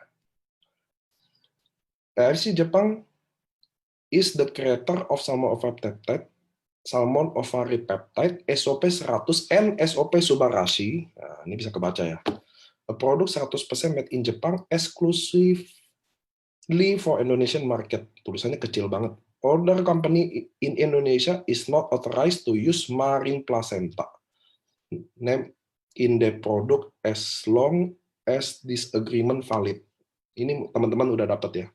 AFC Jepang is the creator of salmon ovary peptide, salmon ovary peptide, SOP 100, and SOP Subarashi. Nah, ini bisa kebaca ya. A product 100% made in Japan, exclusively for Indonesian market. Tulisannya kecil banget. Other company in Indonesia is not authorized to use marine placenta. Name in the product as long as this agreement valid. Ini teman-teman udah dapat ya.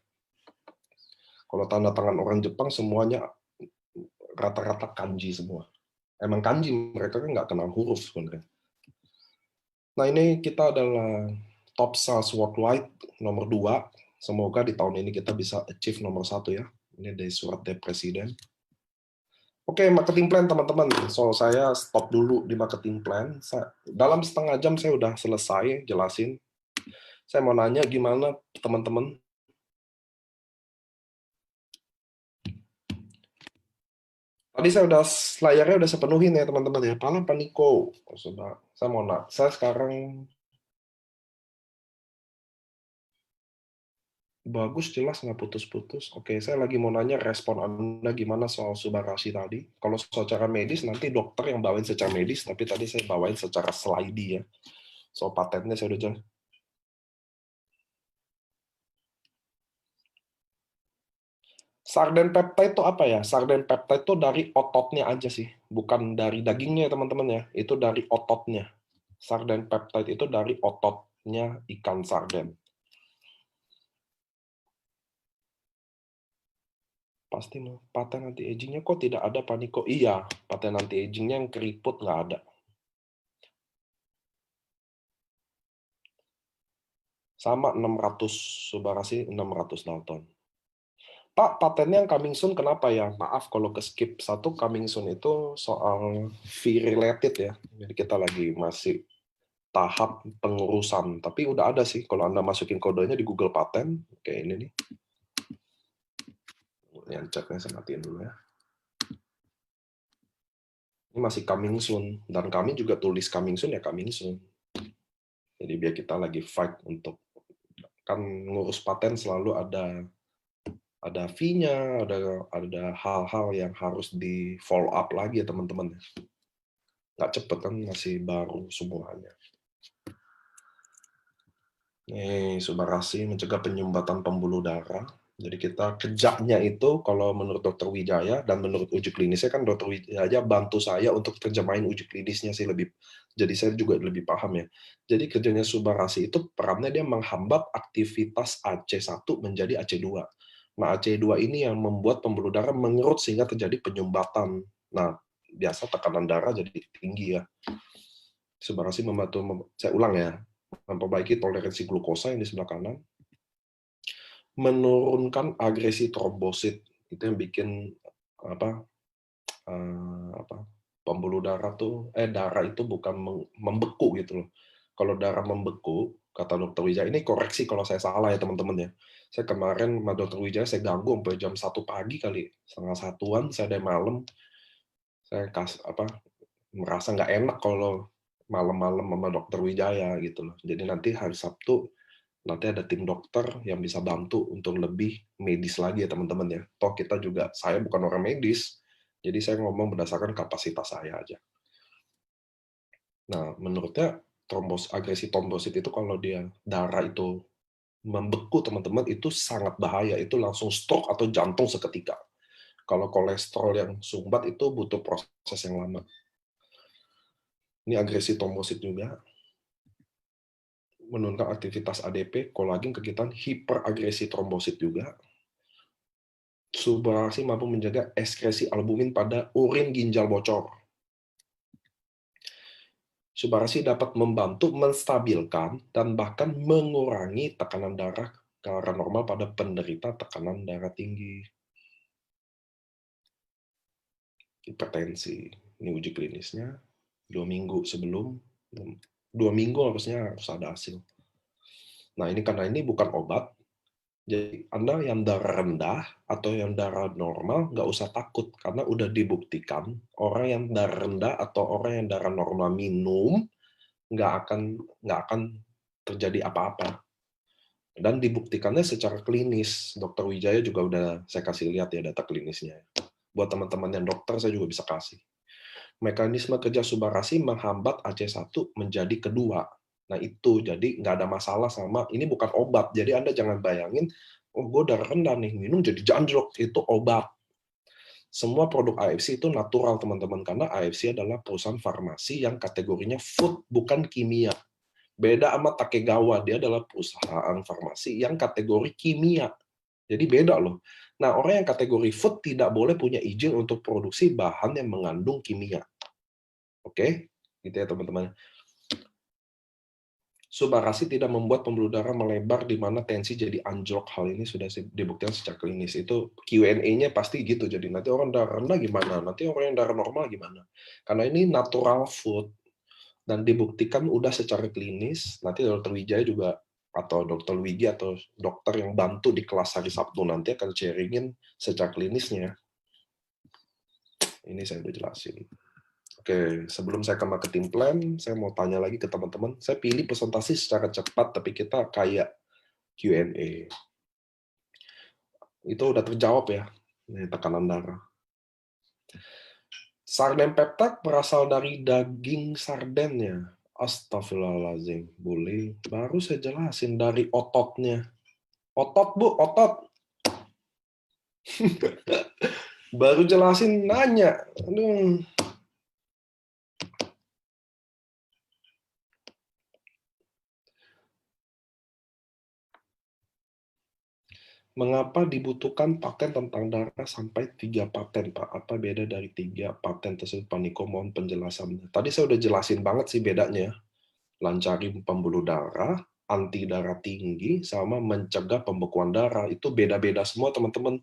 Kalau tanda tangan orang Jepang semuanya rata-rata kanji semua. Emang kanji, mereka kan nggak kenal huruf sebenarnya. Nah, ini kita adalah top sales worldwide nomor 2. Semoga di tahun ini kita bisa achieve nomor 1 ya. Ini dari surat dari Presiden. Oke, marketing plan teman-teman. So, saya stop dulu di marketing plan. Dalam setengah jam saya udah selesai jelasin. Saya mau nanya gimana teman-teman? Tadi saya udah layarnya udah sepenuhin ya teman-teman ya. Paling paniko. Sudah. Saya mau nanya. Saya sekarang bagus, jelas, nggak putus-putus. Oke, saya lagi mau nanya respon Anda gimana soal Subarashi tadi. Kalau secara medis, nanti dokter yang bawain secara medis, tapi tadi saya bawain secara slide ya. Soal patennya saya udah jelas. Sarden peptide itu apa ya? Sarden peptide itu dari ototnya aja sih. Bukan dari dagingnya ya teman-teman ya. Itu dari ototnya. Sarden peptide itu dari ototnya ikan sarden. Pasti paten anti agingnya kok tidak ada paniko? Iya, paten anti agingnya yang keriput nggak ada. Sama 600 Subarasi 600 Dalton. Pak, patennya yang coming soon kenapa ya? Maaf kalau ke skip satu, coming soon itu soal fee related ya. Jadi kita lagi masih tahap pengurusan. Tapi udah ada sih kalau Anda masukin kodenya di Google Paten. Kayak ini nih. Yang ceknya saya matiin dulu ya. Ini masih coming soon. Dan kami juga tulis coming soon ya coming soon. Jadi biar kita lagi fight untuk, kan ngurus paten selalu ada fee-nya, ada hal-hal yang harus di follow up lagi ya teman-teman. Nggak cepet kan, masih baru semuanya. Nih, Subarasi mencegah penyumbatan pembuluh darah. Jadi kita kejaknya itu, kalau menurut Dokter Wijaya dan menurut uji klinisnya kan Dokter Wijaya bantu saya untuk terjemahin uji klinisnya sih lebih. Jadi saya juga lebih paham ya. Jadi kerjanya Subarasi itu perannya dia menghambat aktivitas AC1 menjadi AC2. Nah, AC2 ini yang membuat pembuluh darah mengerut sehingga terjadi penyumbatan. Nah, biasa tekanan darah jadi tinggi ya. Subarasi membantu, saya ulang ya, memperbaiki toleransi glukosa yang di sebelah kanan, menurunkan agresi trombosit, itu yang bikin apa, pembuluh darah darah itu bukan membeku gitu loh. Kalau darah membeku, kata Dokter Wijaya, ini koreksi kalau saya salah ya teman-teman ya. Saya kemarin sama Dokter Wijaya saya ganggu sampai jam 1 pagi kali, setengah satuan saya dari malam, saya merasa nggak enak kalau malam-malam sama Dokter Wijaya gitu loh. Jadi nanti hari Sabtu nanti ada tim dokter yang bisa bantu untuk lebih medis lagi ya teman-teman ya. Toh kita juga, saya bukan orang medis, jadi saya ngomong berdasarkan kapasitas saya aja. Nah, menurutnya agresi trombosit itu kalau dia darah itu membeku teman-teman itu sangat bahaya, itu langsung stroke atau jantung seketika. Kalau kolesterol yang sumbat itu butuh proses yang lama. Ini agresi trombosit juga menurunkan aktivitas ADP, kolagen, kegiatan hiperagresi trombosit juga. Subarasi mampu menjaga ekskresi albumin pada urin ginjal bocor. Subarasi dapat membantu menstabilkan dan bahkan mengurangi tekanan darah ke arah normal pada penderita tekanan darah tinggi. Hipertensi. Ini uji klinisnya 2 minggu sebelum, 2 minggu harusnya harus ada hasil. Nah, ini karena ini bukan obat, jadi Anda yang darah rendah atau yang darah normal nggak usah takut karena udah dibuktikan orang yang darah rendah atau orang yang darah normal minum nggak akan terjadi apa-apa. Dan dibuktikannya secara klinis. Dokter Wijaya juga udah saya kasih lihat ya data klinisnya. Buat teman-teman yang dokter saya juga bisa kasih. Mekanisme kerja Subarasi menghambat AC1 menjadi kedua. Nah itu, jadi nggak ada masalah sama, ini bukan obat. Jadi Anda jangan bayangin, oh gue darah rendah nih, minum jadi anjlok, itu obat. Semua produk AFC itu natural teman-teman, karena AFC adalah perusahaan farmasi yang kategorinya food, bukan kimia. Beda sama Takegawa, dia adalah perusahaan farmasi yang kategori kimia. Jadi beda loh. Nah, orang yang kategori food tidak boleh punya izin untuk produksi bahan yang mengandung kimia. Oke? Gitu ya teman-teman. Subarasi tidak membuat pembuluh darah melebar di mana tensi jadi anjlok. Hal ini sudah dibuktikan secara klinis. Itu Q&A-nya pasti gitu. Jadi nanti orang darah rendah gimana? Nanti orang yang darah normal gimana? Karena ini natural food dan dibuktikan udah secara klinis. Nanti Dokter Wijaya juga atau Dokter Wigi atau dokter yang bantu di kelas hari Sabtu nanti akan sharingin secara klinisnya. Ini saya udah jelasin. Oke, sebelum saya ke marketing plan, saya mau tanya lagi ke teman-teman. Saya pilih presentasi secara cepat, tapi kita kayak Q&A. Itu udah terjawab ya, ini tekanan darah. Sarden peptide berasal dari daging sardennya. Astagfirullahaladzim, boleh. Baru saya jelasin dari ototnya. Otot, Bu, otot. Baru jelasin, nanya. Aduh. Mengapa dibutuhkan paten tentang darah sampai 3 paten, Pak? Apa beda dari 3 paten tersebut, Pak Niko? Mohon penjelasannya. Tadi saya udah jelasin banget sih bedanya. Lancarin pembuluh darah, anti darah tinggi, sama mencegah pembekuan darah. Itu beda-beda semua, teman-teman.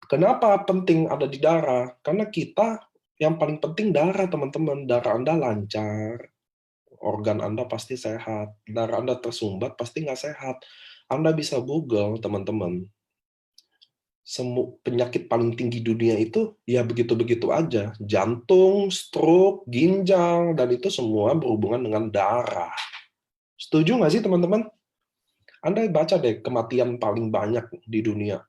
Kenapa penting ada di darah? Karena kita, yang paling penting darah, teman-teman. Darah Anda lancar, organ Anda pasti sehat. Darah Anda tersumbat, pasti nggak sehat. Anda bisa Google, teman-teman. Penyakit paling tinggi dunia itu ya begitu-begitu aja. Jantung, stroke, ginjal, dan itu semua berhubungan dengan darah. Setuju nggak sih teman-teman? Anda baca deh kematian paling banyak di dunia.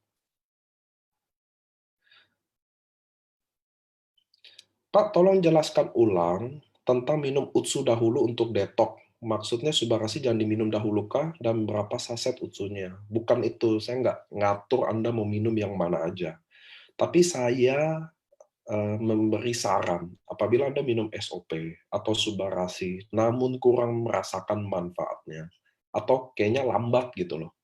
Pak, tolong jelaskan ulang tentang minum utsu dahulu untuk detok. Maksudnya Subarasi jangan diminum dahulu kah? Dan berapa saset utsunya? Bukan itu, saya nggak ngatur Anda mau minum yang mana aja. Tapi saya memberi saran apabila Anda minum SOP atau Subarasi, namun kurang merasakan manfaatnya, atau kayaknya lambat gitu loh.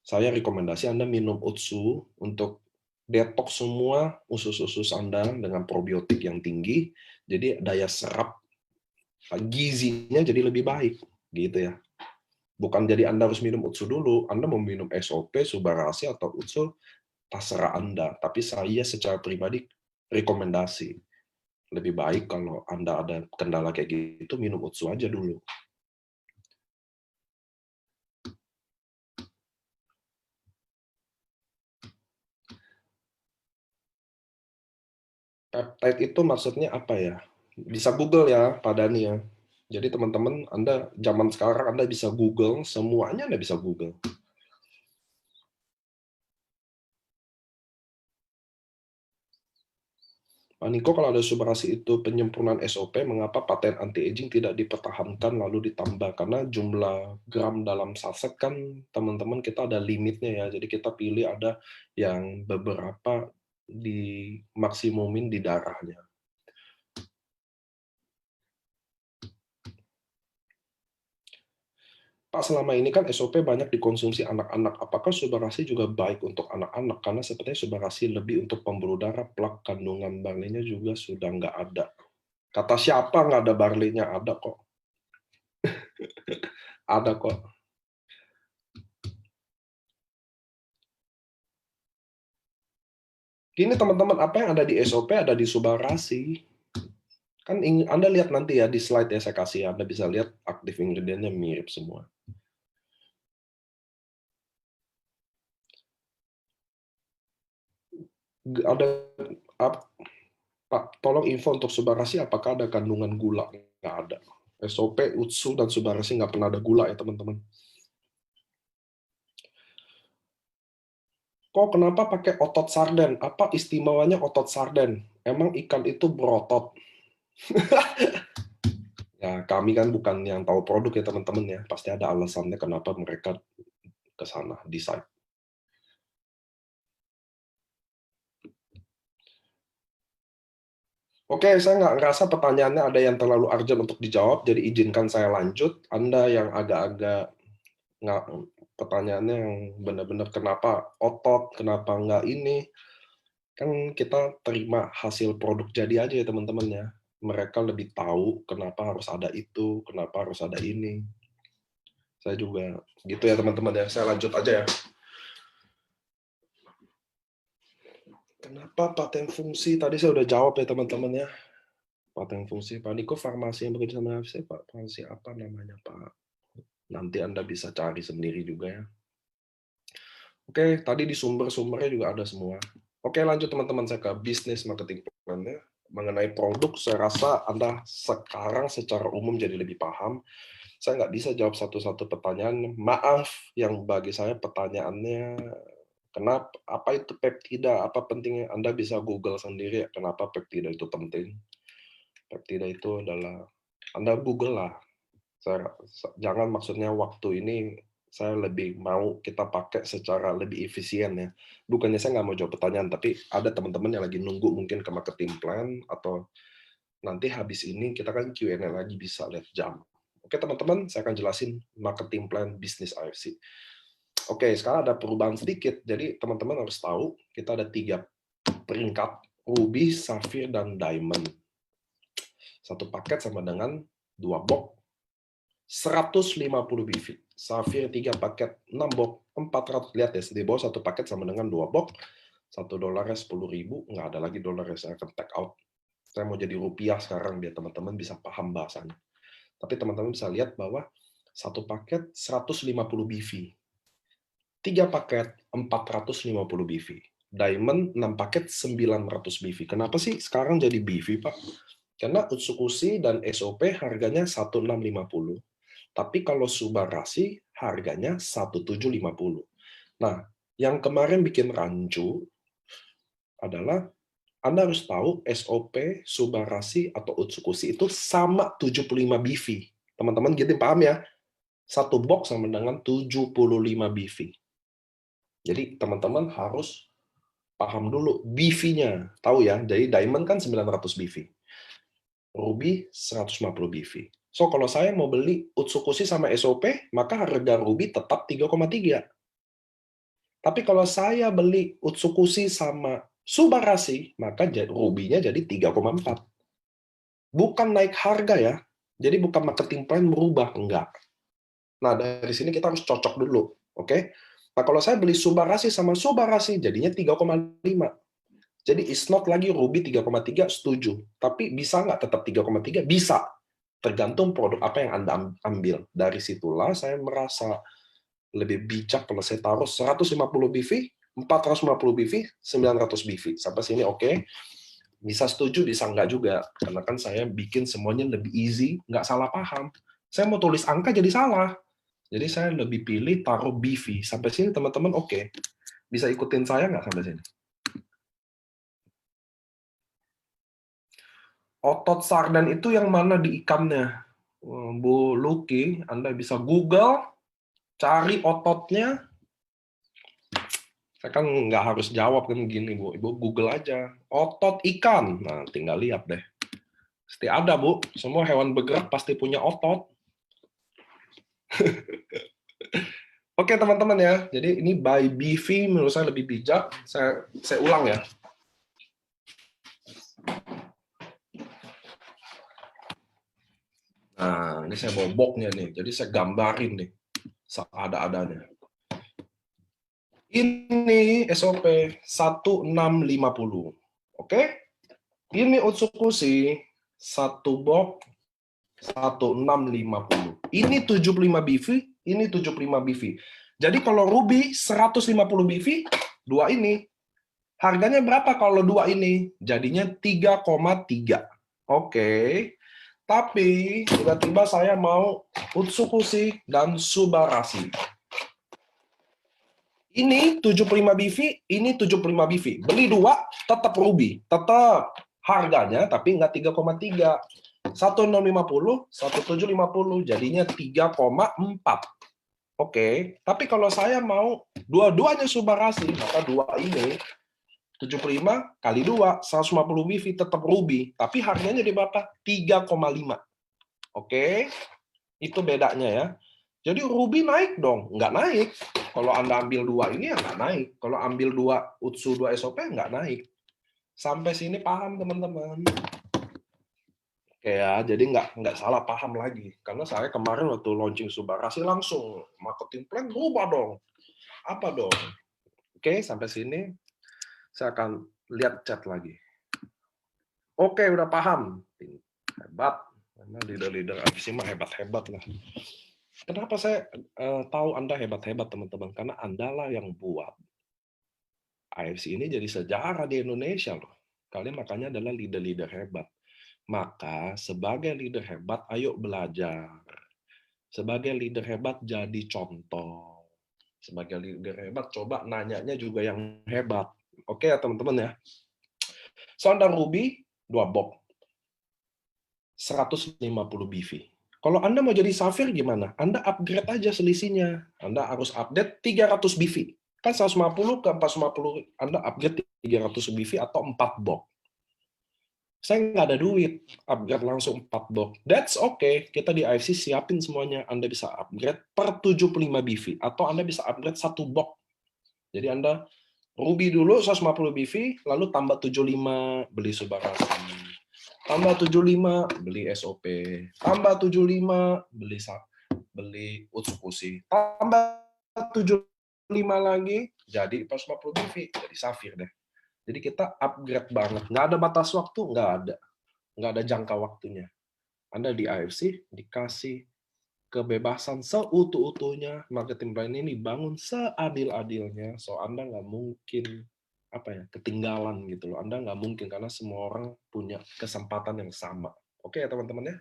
Saya rekomendasi Anda minum Utsu untuk detox semua usus-usus Anda dengan probiotik yang tinggi, jadi daya serap gizinya jadi lebih baik, gitu ya. Bukan jadi Anda harus minum Utsu dulu, Anda mau minum SOP, Subarashi, atau Utsu, terserah Anda. Tapi saya secara pribadi rekomendasi, lebih baik kalau Anda ada kendala kayak gitu, minum Utsu aja dulu. Peptide itu maksudnya apa ya? Bisa Google ya, Pak Dani ya. Jadi teman-teman, Anda zaman sekarang Anda bisa Google, semuanya Anda bisa Google. Pak Niko, kalau ada Subarashi itu penyempurnaan SOP, mengapa paten anti-aging tidak dipertahankan lalu ditambah? Karena jumlah gram dalam saset kan, teman-teman, kita ada limitnya ya. Jadi kita pilih ada yang beberapa dimaksimumin di darahnya. Pak, selama ini kan SOP banyak dikonsumsi anak-anak. Apakah Subarashi juga baik untuk anak-anak? Karena sepertinya Subarashi lebih untuk pembuluh darah, plak, kandungan barleynya juga sudah nggak ada. Kata siapa nggak ada barleynya? Ada kok. Ada kok. Gini teman-teman, apa yang ada di SOP ada di Subarashi. Kan Anda lihat nanti ya di slide ya saya kasih, Anda bisa lihat aktif ingredientnya mirip semua. Ada Pak, tolong info untuk Subarashi apakah ada kandungan gula? Nggak ada. SOP, Utsu, dan Subarashi nggak pernah ada gula ya teman-teman. Kok kenapa pakai otot sarden? Apa istimewanya otot sarden? Emang ikan itu berotot? Ya, kami kan bukan yang tahu produk ya teman-teman ya. Pasti ada alasannya kenapa mereka ke sana, decide. Oke, saya nggak ngerasa pertanyaannya ada yang terlalu urgent untuk dijawab, jadi izinkan saya lanjut. Anda yang agak-agak nggak, pertanyaannya yang benar-benar kenapa otot, kenapa nggak ini, kan kita terima hasil produk jadi aja ya teman-teman ya. Mereka lebih tahu kenapa harus ada itu, kenapa harus ada ini. Saya juga gitu ya teman-teman ya. Saya lanjut aja ya. Kenapa paten fungsi? Tadi saya udah jawab ya teman-teman ya. Paten fungsi. Pak Niko, farmasi yang bekerja sama FC, Pak. Farmasi apa namanya, Pak? Nanti Anda bisa cari sendiri juga ya. Oke, tadi di sumber-sumbernya juga ada semua. Oke, lanjut teman-teman, saya ke bisnis marketing plan-nya. Mengenai produk, saya rasa Anda sekarang secara umum jadi lebih paham. Saya nggak bisa jawab satu-satu pertanyaan. Maaf, yang bagi saya pertanyaannya, kenapa, apa itu peptida, apa pentingnya, Anda bisa Google sendiri, kenapa peptida itu penting. Peptida itu adalah, Anda Google lah. Jangan maksudnya waktu ini saya lebih mau kita pakai secara lebih efisien ya. Bukannya saya nggak mau jawab pertanyaan, tapi ada teman-teman yang lagi nunggu mungkin ke marketing plan, atau nanti habis ini kita kan Q&A lagi bisa lihat jam. Oke teman-teman, saya akan jelasin marketing plan bisnis AFC. Oke, sekarang ada perubahan sedikit. Jadi teman-teman harus tahu kita ada 3 peringkat, Ruby, Sapphire, dan Diamond. Satu paket sama dengan 2 box 150 BV. Sapphire 3 paket 6 box 400. Lihat ya, di bawah satu paket sama dengan 2 box. $1 10.000, nggak ada lagi dolar yang saya akan take out. Saya mau jadi rupiah sekarang biar teman-teman bisa paham bahasanya. Tapi teman-teman bisa lihat bahwa satu paket 150 BV. 3 paket 450 BV. Diamond 6 paket 900 BV. Kenapa sih sekarang jadi BV, Pak? Karena Utsukushi dan SOP harganya 1650. Tapi kalau Subarashi harganya 1750. Nah, yang kemarin bikin rancu adalah Anda harus tahu SOP, Subarashi, atau Utsukushi itu sama 75 BV. Teman-teman gitu paham ya? Satu box sama dengan 75 BV. Jadi teman-teman harus paham dulu BV-nya. Tahu ya, jadi Diamond kan 900 BV. Ruby 150 BV. So, kalau saya mau beli Utsukushi sama SOP, maka harga Ruby tetap 3,3. Tapi kalau saya beli Utsukushi sama Subarashi, maka Ruby-nya jadi 3,4. Bukan naik harga ya. Jadi bukan marketing plan berubah, enggak. Nah, dari sini kita harus cocok dulu, oke? Nah, kalau saya beli Subarashi sama Subarashi, jadinya 3,5. Jadi it's not lagi Ruby 3,3, setuju. Tapi bisa nggak tetap 3,3? Bisa. Tergantung produk apa yang Anda ambil. Dari situlah saya merasa lebih bijak kalau saya taruh 150 BV, 450 BV, 900 BV. Sampai sini oke. Bisa setuju, bisa nggak juga. Karena kan saya bikin semuanya lebih easy, nggak salah paham. Saya mau tulis angka jadi salah. Jadi saya lebih pilih taruh BV. Sampai sini teman-teman oke. Bisa ikutin saya nggak sampai sini? Otot sardan itu yang mana di ikannya? Bu Luki, Anda bisa Google, cari ototnya. Saya kan nggak harus jawab kan gini, Bu. Ibu Google aja. Otot ikan. Nah, tinggal lihat deh. Pasti ada, Bu. Semua hewan bergerak pasti punya otot. Oke, teman-teman ya. Jadi ini by BV menurut saya lebih bijak. Saya ulang ya. Nah, ini saya bawa boxnya nih. Jadi saya gambarin nih. Ada-adanya. Ini SOP 1650. Oke? Ini Utsukushi 1 box 1650. Ini 75 BV, ini 75 BV. Jadi kalau Ruby 150 BV, dua ini. Harganya berapa kalau dua ini? Jadinya 3,3. Oke. Tapi tiba-tiba saya mau Utsukushi dan Subarashi. Ini 75 BV, ini 75 BV. Beli dua, tetap Ruby. Tetap harganya, tapi nggak 3,3. 1650, 1750, jadinya 3,4. Oke, tapi kalau saya mau dua-duanya Subarashi, maka dua ini 75 kali 2, 150 BV tetap Ruby, tapi harganya di berapa? 3,5. Oke, itu bedanya ya. Jadi Ruby naik dong? Nggak naik. Kalau Anda ambil dua ini ya nggak naik. Kalau ambil dua Utsu, dua SOP nggak naik. Sampai sini paham teman-teman? Oke ya, jadi nggak salah paham lagi. Karena saya kemarin waktu launching Subarashi langsung marketing plan berubah dong. Apa dong? Oke, sampai sini saya akan lihat chat lagi. Oke, udah paham. Hebat. Karena leader-leader AFC mah hebat-hebat lah. Kenapa saya tahu Anda hebat-hebat, teman-teman? Karena Anda lah yang buat AFC ini jadi sejarah di Indonesia loh. Kalian makanya adalah leader-leader hebat. Maka sebagai leader hebat, ayo belajar. Sebagai leader hebat, jadi contoh. Sebagai leader hebat, coba nanyanya juga yang hebat. Oke ya teman-teman ya. Sonda Ruby, 2 box. 150 BV. Kalau Anda mau jadi Safir gimana? Anda upgrade aja selisihnya. Anda harus update 300 BV. Kan 150 ke 450, Anda upgrade 300 BV atau 4 box. Saya nggak ada duit, upgrade langsung 4 box. That's okay, kita di AFC siapin semuanya. Anda bisa upgrade per 75 BV, atau Anda bisa upgrade 1 box. Jadi Anda Ruby dulu 150 BV, lalu tambah 75, beli Subarashi. Tambah 75, beli SOP. Tambah 75, beli Utsukushi. Tambah 75 lagi, jadi 450 BV, jadi Safir deh. Jadi kita upgrade banget. Nggak ada batas waktu, nggak ada. Nggak ada jangka waktunya. Anda di AFC dikasih kebebasan seutuh-utuhnya. Marketing plan ini bangun seadil-adilnya. So Anda nggak mungkin ketinggalan gitu loh. Anda nggak mungkin karena semua orang punya kesempatan yang sama. Oke ya teman-teman ya.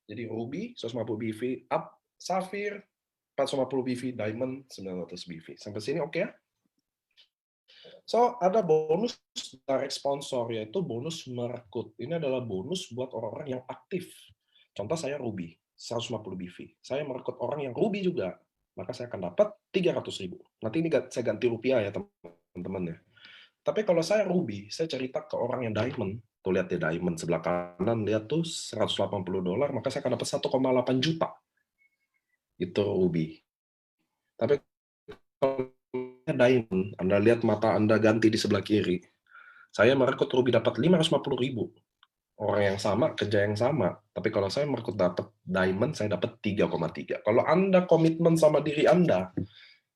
Jadi Ruby 150 BV up, Safir 450 BV, Diamond 900 BV. Sampai sini oke ya? So, ada bonus direct sponsor, yaitu bonus merekrut. Ini adalah bonus buat orang-orang yang aktif. Contoh saya Ruby, 150 BV. Saya merekrut orang yang Ruby juga, maka saya akan dapat 300.000. Nanti ini saya ganti rupiah ya teman-teman ya. Tapi kalau saya Ruby, saya cerita ke orang yang Diamond, tuh lihat ya Diamond sebelah kanan, lihat tuh $180, maka saya akan dapat 1,8 juta. Itu Ruby. Tapi kalau Diamond, Anda lihat mata Anda ganti di sebelah kiri. Saya merekrut Ruby dapat 550.000. Orang yang sama, kerja yang sama. Tapi kalau saya merekrut dapat diamond, saya dapat 3,3. Kalau Anda komitmen sama diri Anda,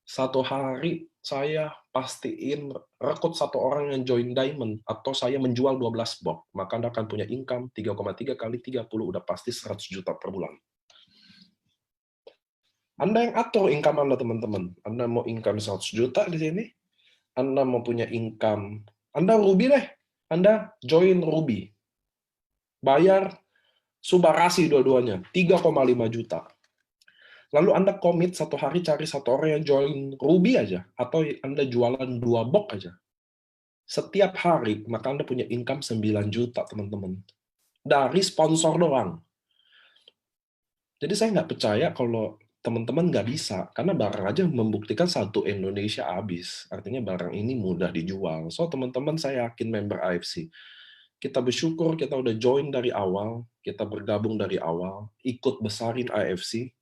satu hari saya pastiin rekrut satu orang yang join diamond, atau saya menjual 12 box, maka Anda akan punya income 3,3 kali 30, udah pasti 100 juta per bulan. Anda yang atur income Anda, teman-teman. Anda mau income 100 juta di sini, Anda mau punya income, Anda Ruby deh, Anda join Ruby. Bayar Subarasi dua-duanya, 3,5 juta. Lalu Anda komit satu hari cari satu orang yang join Ruby aja, atau Anda jualan 2 box aja. Setiap hari, maka Anda punya income 9 juta, teman-teman. Dari sponsor doang. Jadi saya nggak percaya kalau teman-teman nggak bisa, karena barang aja membuktikan satu Indonesia habis. Artinya barang ini mudah dijual. So, teman-teman, saya yakin member AFC. Kita bersyukur kita udah join dari awal, kita bergabung dari awal, ikut besarin AFC.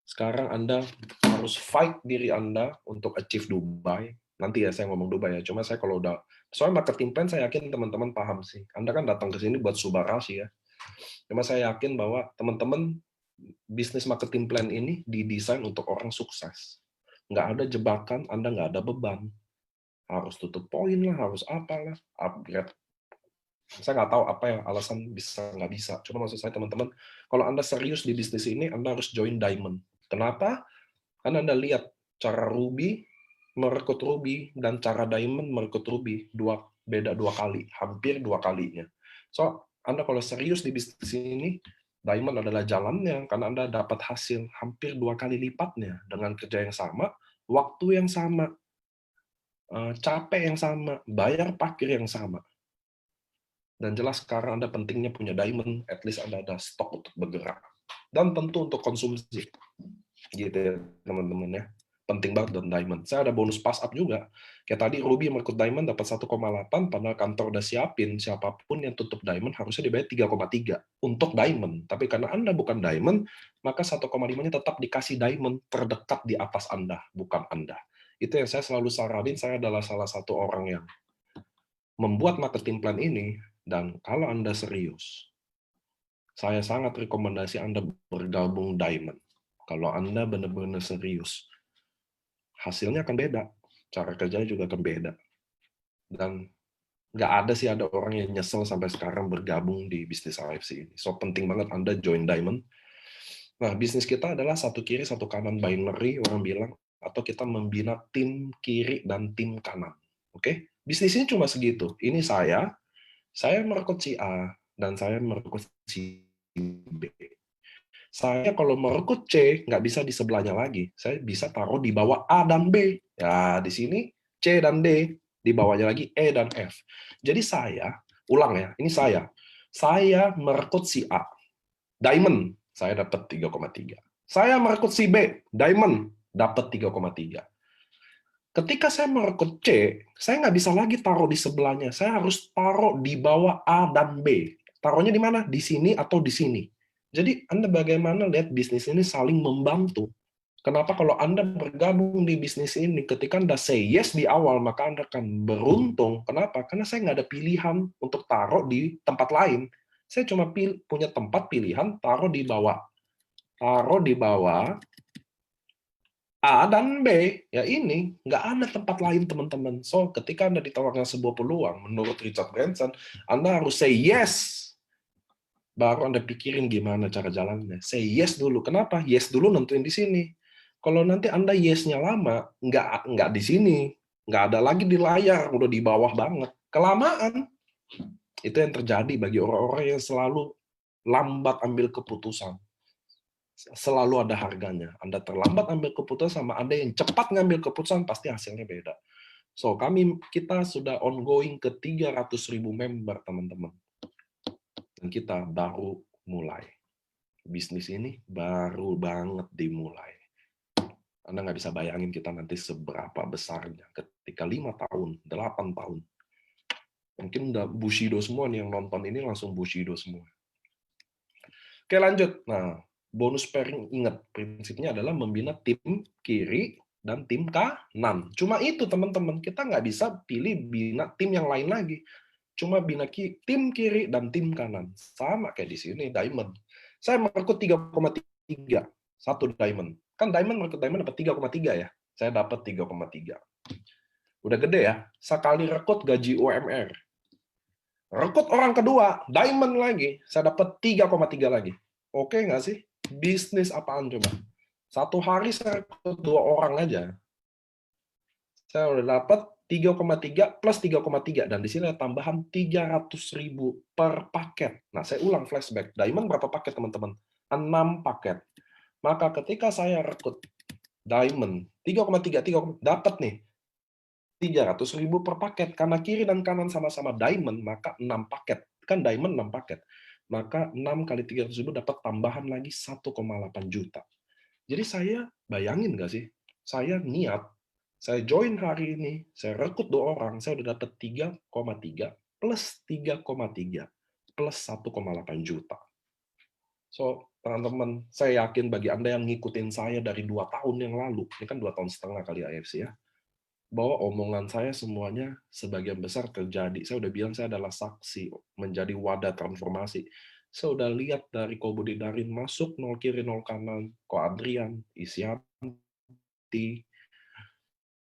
Sekarang Anda harus fight diri Anda untuk achieve Dubai. Nanti ya saya ngomong Dubai ya. Cuma saya kalau udah, soalnya marketing plan saya yakin teman-teman paham sih. Anda kan datang ke sini buat Subarasi ya. Cuma saya yakin bahwa teman-teman bisnis marketing plan ini didesain untuk orang sukses. Nggak ada jebakan, Anda nggak ada beban. Harus tutup poin lah, harus apalah, upgrade. Saya nggak tahu apa yang alasan bisa nggak bisa. Cuma maksud saya teman-teman, kalau Anda serius di bisnis ini, Anda harus join Diamond. Kenapa? Karena Anda lihat cara Ruby merekrut Ruby dan cara Diamond merekrut Ruby beda 2 kali, hampir 2 kalinya. So, Anda kalau serius di bisnis ini, Diamond adalah jalannya karena Anda dapat hasil hampir 2 kali lipatnya dengan kerja yang sama, waktu yang sama, capek yang sama, bayar parkir yang sama. Dan jelas sekarang Anda pentingnya punya Diamond, at least Anda ada stok untuk bergerak. Dan tentu untuk konsumsi. Gitu ya, teman-teman ya. Penting banget dan Diamond. Saya ada bonus pass up juga. Kayak tadi Ruby merekrut Diamond dapat 1,8, padahal kantor udah siapin siapapun yang tutup Diamond harusnya dibayar 3,3 untuk Diamond. Tapi karena Anda bukan Diamond, maka 1,5-nya tetap dikasih Diamond terdekat di atas Anda, bukan Anda. Itu yang saya selalu saranin, saya adalah salah satu orang yang membuat marketing plan ini, dan kalau Anda serius, saya sangat rekomendasi Anda bergabung Diamond. Kalau Anda benar-benar serius, hasilnya akan beda, cara kerjanya juga akan beda. Dan nggak ada sih ada orang yang nyesel sampai sekarang bergabung di bisnis AFC ini. So, penting banget Anda join Diamond. Nah, bisnis kita adalah satu kiri, satu kanan binary, orang bilang, atau kita membina tim kiri dan tim kanan. Oke? Bisnis ini cuma segitu. Ini saya merekrut si A, dan saya merekrut si B. Saya kalau merekrut C, nggak bisa di sebelahnya lagi. Saya bisa taruh di bawah A dan B. Ya, di sini C dan D. Di bawahnya lagi E dan F. Jadi saya, ulang ya, ini saya merekrut si A. Diamond, saya dapat 3,3. Saya merekrut si B. Diamond, dapat 3,3. Ketika saya merekrut C, saya nggak bisa lagi taruh di sebelahnya. Saya harus taruh di bawah A dan B. Taruhnya di mana? Di sini atau di sini. Jadi Anda bagaimana lihat bisnis ini saling membantu. Kenapa kalau Anda bergabung di bisnis ini, ketika Anda say yes di awal, maka Anda akan beruntung. Kenapa? Karena saya nggak ada pilihan untuk taruh di tempat lain. Saya cuma punya tempat pilihan taruh di bawah. Taruh di bawah A dan B, ya ini, nggak ada tempat lain, teman-teman. So, ketika Anda ditawarkan sebuah peluang, menurut Richard Branson, Anda harus say yes. Baru Anda pikirin gimana cara jalannya. Say yes dulu. Kenapa? Yes dulu nentuin di sini. Kalau nanti Anda yes-nya lama, nggak di sini. Nggak ada lagi di layar, udah di bawah banget. Kelamaan. Itu yang terjadi bagi orang-orang yang selalu lambat ambil keputusan. Selalu ada harganya. Anda terlambat ambil keputusan sama Anda yang cepat ngambil keputusan, pasti hasilnya beda. So, kita sudah ongoing ke 300.000 member, teman-teman. Dan kita baru mulai. Bisnis ini baru banget dimulai. Anda nggak bisa bayangin kita nanti seberapa besarnya. Ketika 5 tahun, 8 tahun. Mungkin udah Bushido semua nih yang nonton ini langsung Bushido semua. Oke, lanjut. Nah, bonus pairing, ingat, prinsipnya adalah membina tim kiri dan tim kanan. Cuma itu, teman-teman. Kita nggak bisa pilih bina tim yang lain lagi. cuma bina tim kiri dan tim kanan. Sama kayak di sini, diamond. Saya merekrut 3,3. Satu diamond. Kan diamond merekrut diamond dapat 3,3 ya. Saya dapat 3,3. Udah gede ya. Sekali rekrut gaji UMR. Rekrut orang kedua, diamond lagi. Saya dapat 3,3 lagi. Oke nggak sih? Bisnis apaan coba? Satu hari saya rekrut 2 orang aja. Saya udah dapat 3,3 plus 3,3 dan di sini ada tambahan 300.000 per paket. Nah, saya ulang flashback. Diamond berapa paket, teman-teman? 6 paket. Maka ketika saya rekrut Diamond 3,3 dapat nih 300.000 per paket. Karena kiri dan kanan sama-sama Diamond, maka 6 paket. Kan Diamond 6 paket. Maka 6 kali 300.000 dapat tambahan lagi 1,8 juta. Jadi saya bayangin nggak sih? Saya niat, saya join hari ini, saya rekrut 2 orang, saya udah dapat 3,3 plus 3,3 plus 1,8 juta. So, teman-teman, saya yakin bagi Anda yang ngikutin saya dari 2 tahun yang lalu, ini kan 2 tahun setengah kali AFC ya, bahwa omongan saya semuanya sebagian besar terjadi. Saya udah bilang saya adalah saksi menjadi wadah transformasi. Saya udah lihat dari Ko Budi Darin masuk 0 kiri 0 kanan, Ko Adrian, Isyanti,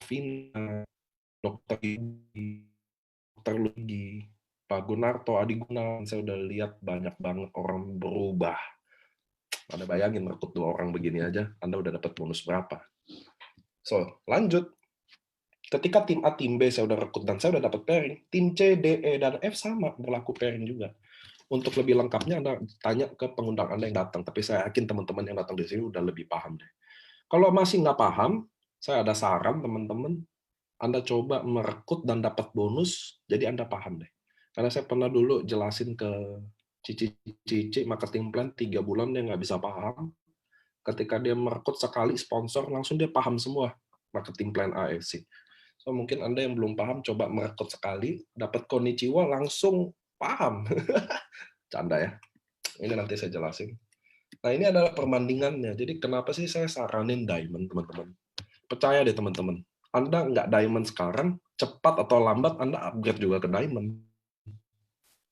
Vina, Dr. Igi, Dr. Lugi, Pak Gunarto, Adi Gunawan, saya udah lihat banyak banget orang berubah. Anda bayangin merekrut 2 orang begini aja, Anda udah dapat bonus berapa? So, lanjut. Ketika tim A, tim B saya udah rekrut dan saya udah dapat pairing, tim C, D, E, dan F sama berlaku pairing juga. Untuk lebih lengkapnya Anda tanya ke pengundang Anda yang datang, tapi saya yakin teman-teman yang datang di sini udah lebih paham deh. Kalau masih nggak paham, saya ada saran teman-teman, Anda coba merekrut dan dapat bonus, jadi Anda paham deh. Karena saya pernah dulu jelasin ke Cici marketing plan 3 bulan dia nggak bisa paham. Ketika dia merekrut sekali sponsor, langsung dia paham semua marketing plan AFC. So, mungkin Anda yang belum paham, coba merekrut sekali, dapat konnichiwa, langsung paham. Canda ya. Ini nanti saya jelasin. Nah, ini adalah perbandingannya. Jadi, kenapa sih saya saranin diamond, teman-teman? Percaya deh, teman-teman. Anda nggak diamond sekarang, cepat atau lambat Anda upgrade juga ke diamond.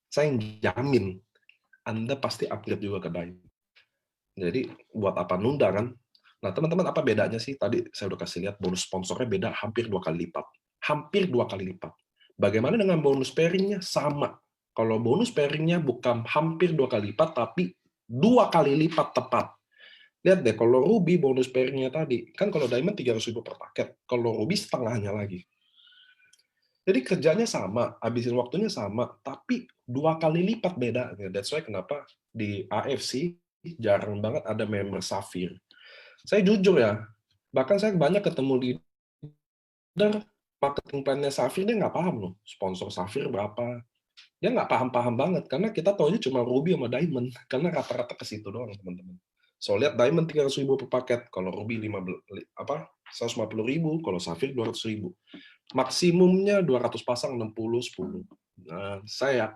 Saya jamin, Anda pasti upgrade juga ke diamond. Jadi, buat apa nunda, kan? Nah, teman-teman, apa bedanya sih? Tadi saya udah kasih lihat bonus sponsornya beda hampir 2 kali lipat. Hampir 2 kali lipat. Bagaimana dengan bonus pairing-nya? Sama. Kalau bonus pairing-nya bukan hampir 2 kali lipat, tapi 2 kali lipat tepat. Lihat deh, kalau Ruby bonus pairing-nya tadi, kan kalau Diamond 300.000 per paket, kalau Ruby setengahnya lagi. Jadi kerjanya sama, habisin waktunya sama, tapi 2 kali lipat beda. That's why kenapa di AFC jarang banget ada member Safir. Saya jujur ya, bahkan saya banyak ketemu leader marketing plan-nya Safir, dia nggak paham loh, sponsor Safir berapa. Dia nggak paham-paham banget, karena kita taunya cuma Ruby sama Diamond, karena rata-rata ke situ doang, teman-teman. So, lihat Diamond 300.000 per paket, kalau Ruby 150.000, kalau Safir 200.000. Maksimumnya 200 pasang, 60, 10. Nah, saya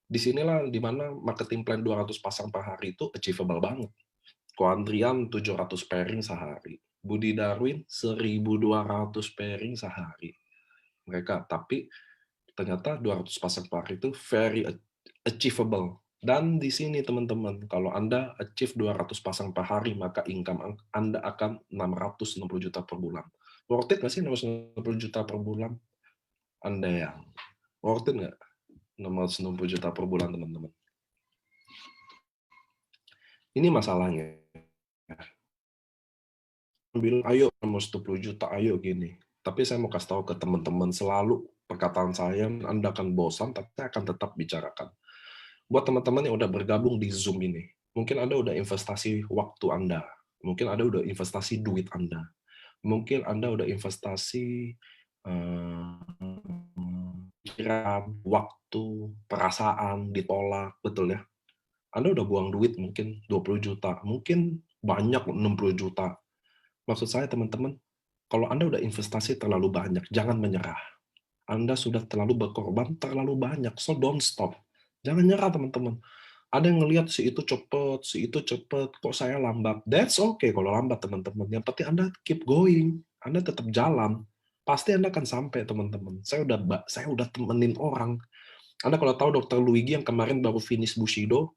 disinilah dimana marketing plan 200 pasang per hari itu achievable banget. Ko Andrian 700 pairing sehari. Budi Darwin 1.200 pairing sehari. Mereka, tapi ternyata 200 pasang per hari itu very achievable. Dan di sini teman-teman, kalau Anda achieve 200 pasang per hari, maka income Anda akan 660 juta per bulan. Worth it nggak sih 660 juta per bulan? Anda yang worth it nggak? 660 juta per bulan, teman-teman. Ini masalahnya. Bilang, ayo 10 juta, ayo gini. Tapi saya mau kasih tahu ke teman-teman, selalu perkataan saya, Anda akan bosan, tapi saya akan tetap bicarakan. Buat teman-teman yang udah bergabung di Zoom ini, mungkin Anda udah investasi waktu Anda, mungkin Anda udah investasi duit Anda, mungkin Anda udah investasi pikiran, waktu, perasaan, ditolak, betul ya? Anda udah buang duit mungkin 20 juta, mungkin banyak 60 juta. Maksud saya teman-teman, kalau Anda udah investasi terlalu banyak, jangan menyerah. Anda sudah terlalu berkorban terlalu banyak, so don't stop. Jangan nyerah teman-teman. Ada yang ngelihat si itu cepet, kok saya lambat. That's okay kalau lambat teman-teman. Yang penting Anda keep going, Anda tetap jalan. Pasti Anda akan sampai teman-teman. Saya udah temenin orang Anda kalau tahu Dr. Luigi yang kemarin baru finish Bushido,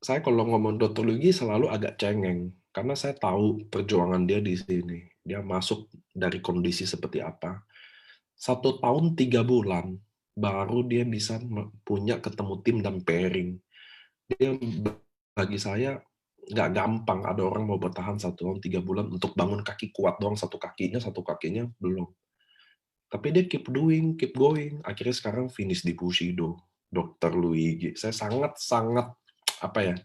saya kalau ngomong Dr. Luigi selalu agak cengeng, karena saya tahu perjuangan dia di sini. Dia masuk dari kondisi seperti apa. 1 tahun 3 bulan, baru dia bisa punya ketemu tim dan pairing. Dia bagi saya nggak gampang ada orang mau bertahan 1 tahun 3 bulan untuk bangun kaki kuat doang, satu kakinya belum. Tapi dia keep doing, keep going. Akhirnya sekarang finish di Bushido, Dr. Luigi. Saya sangat-sangat, apa ya,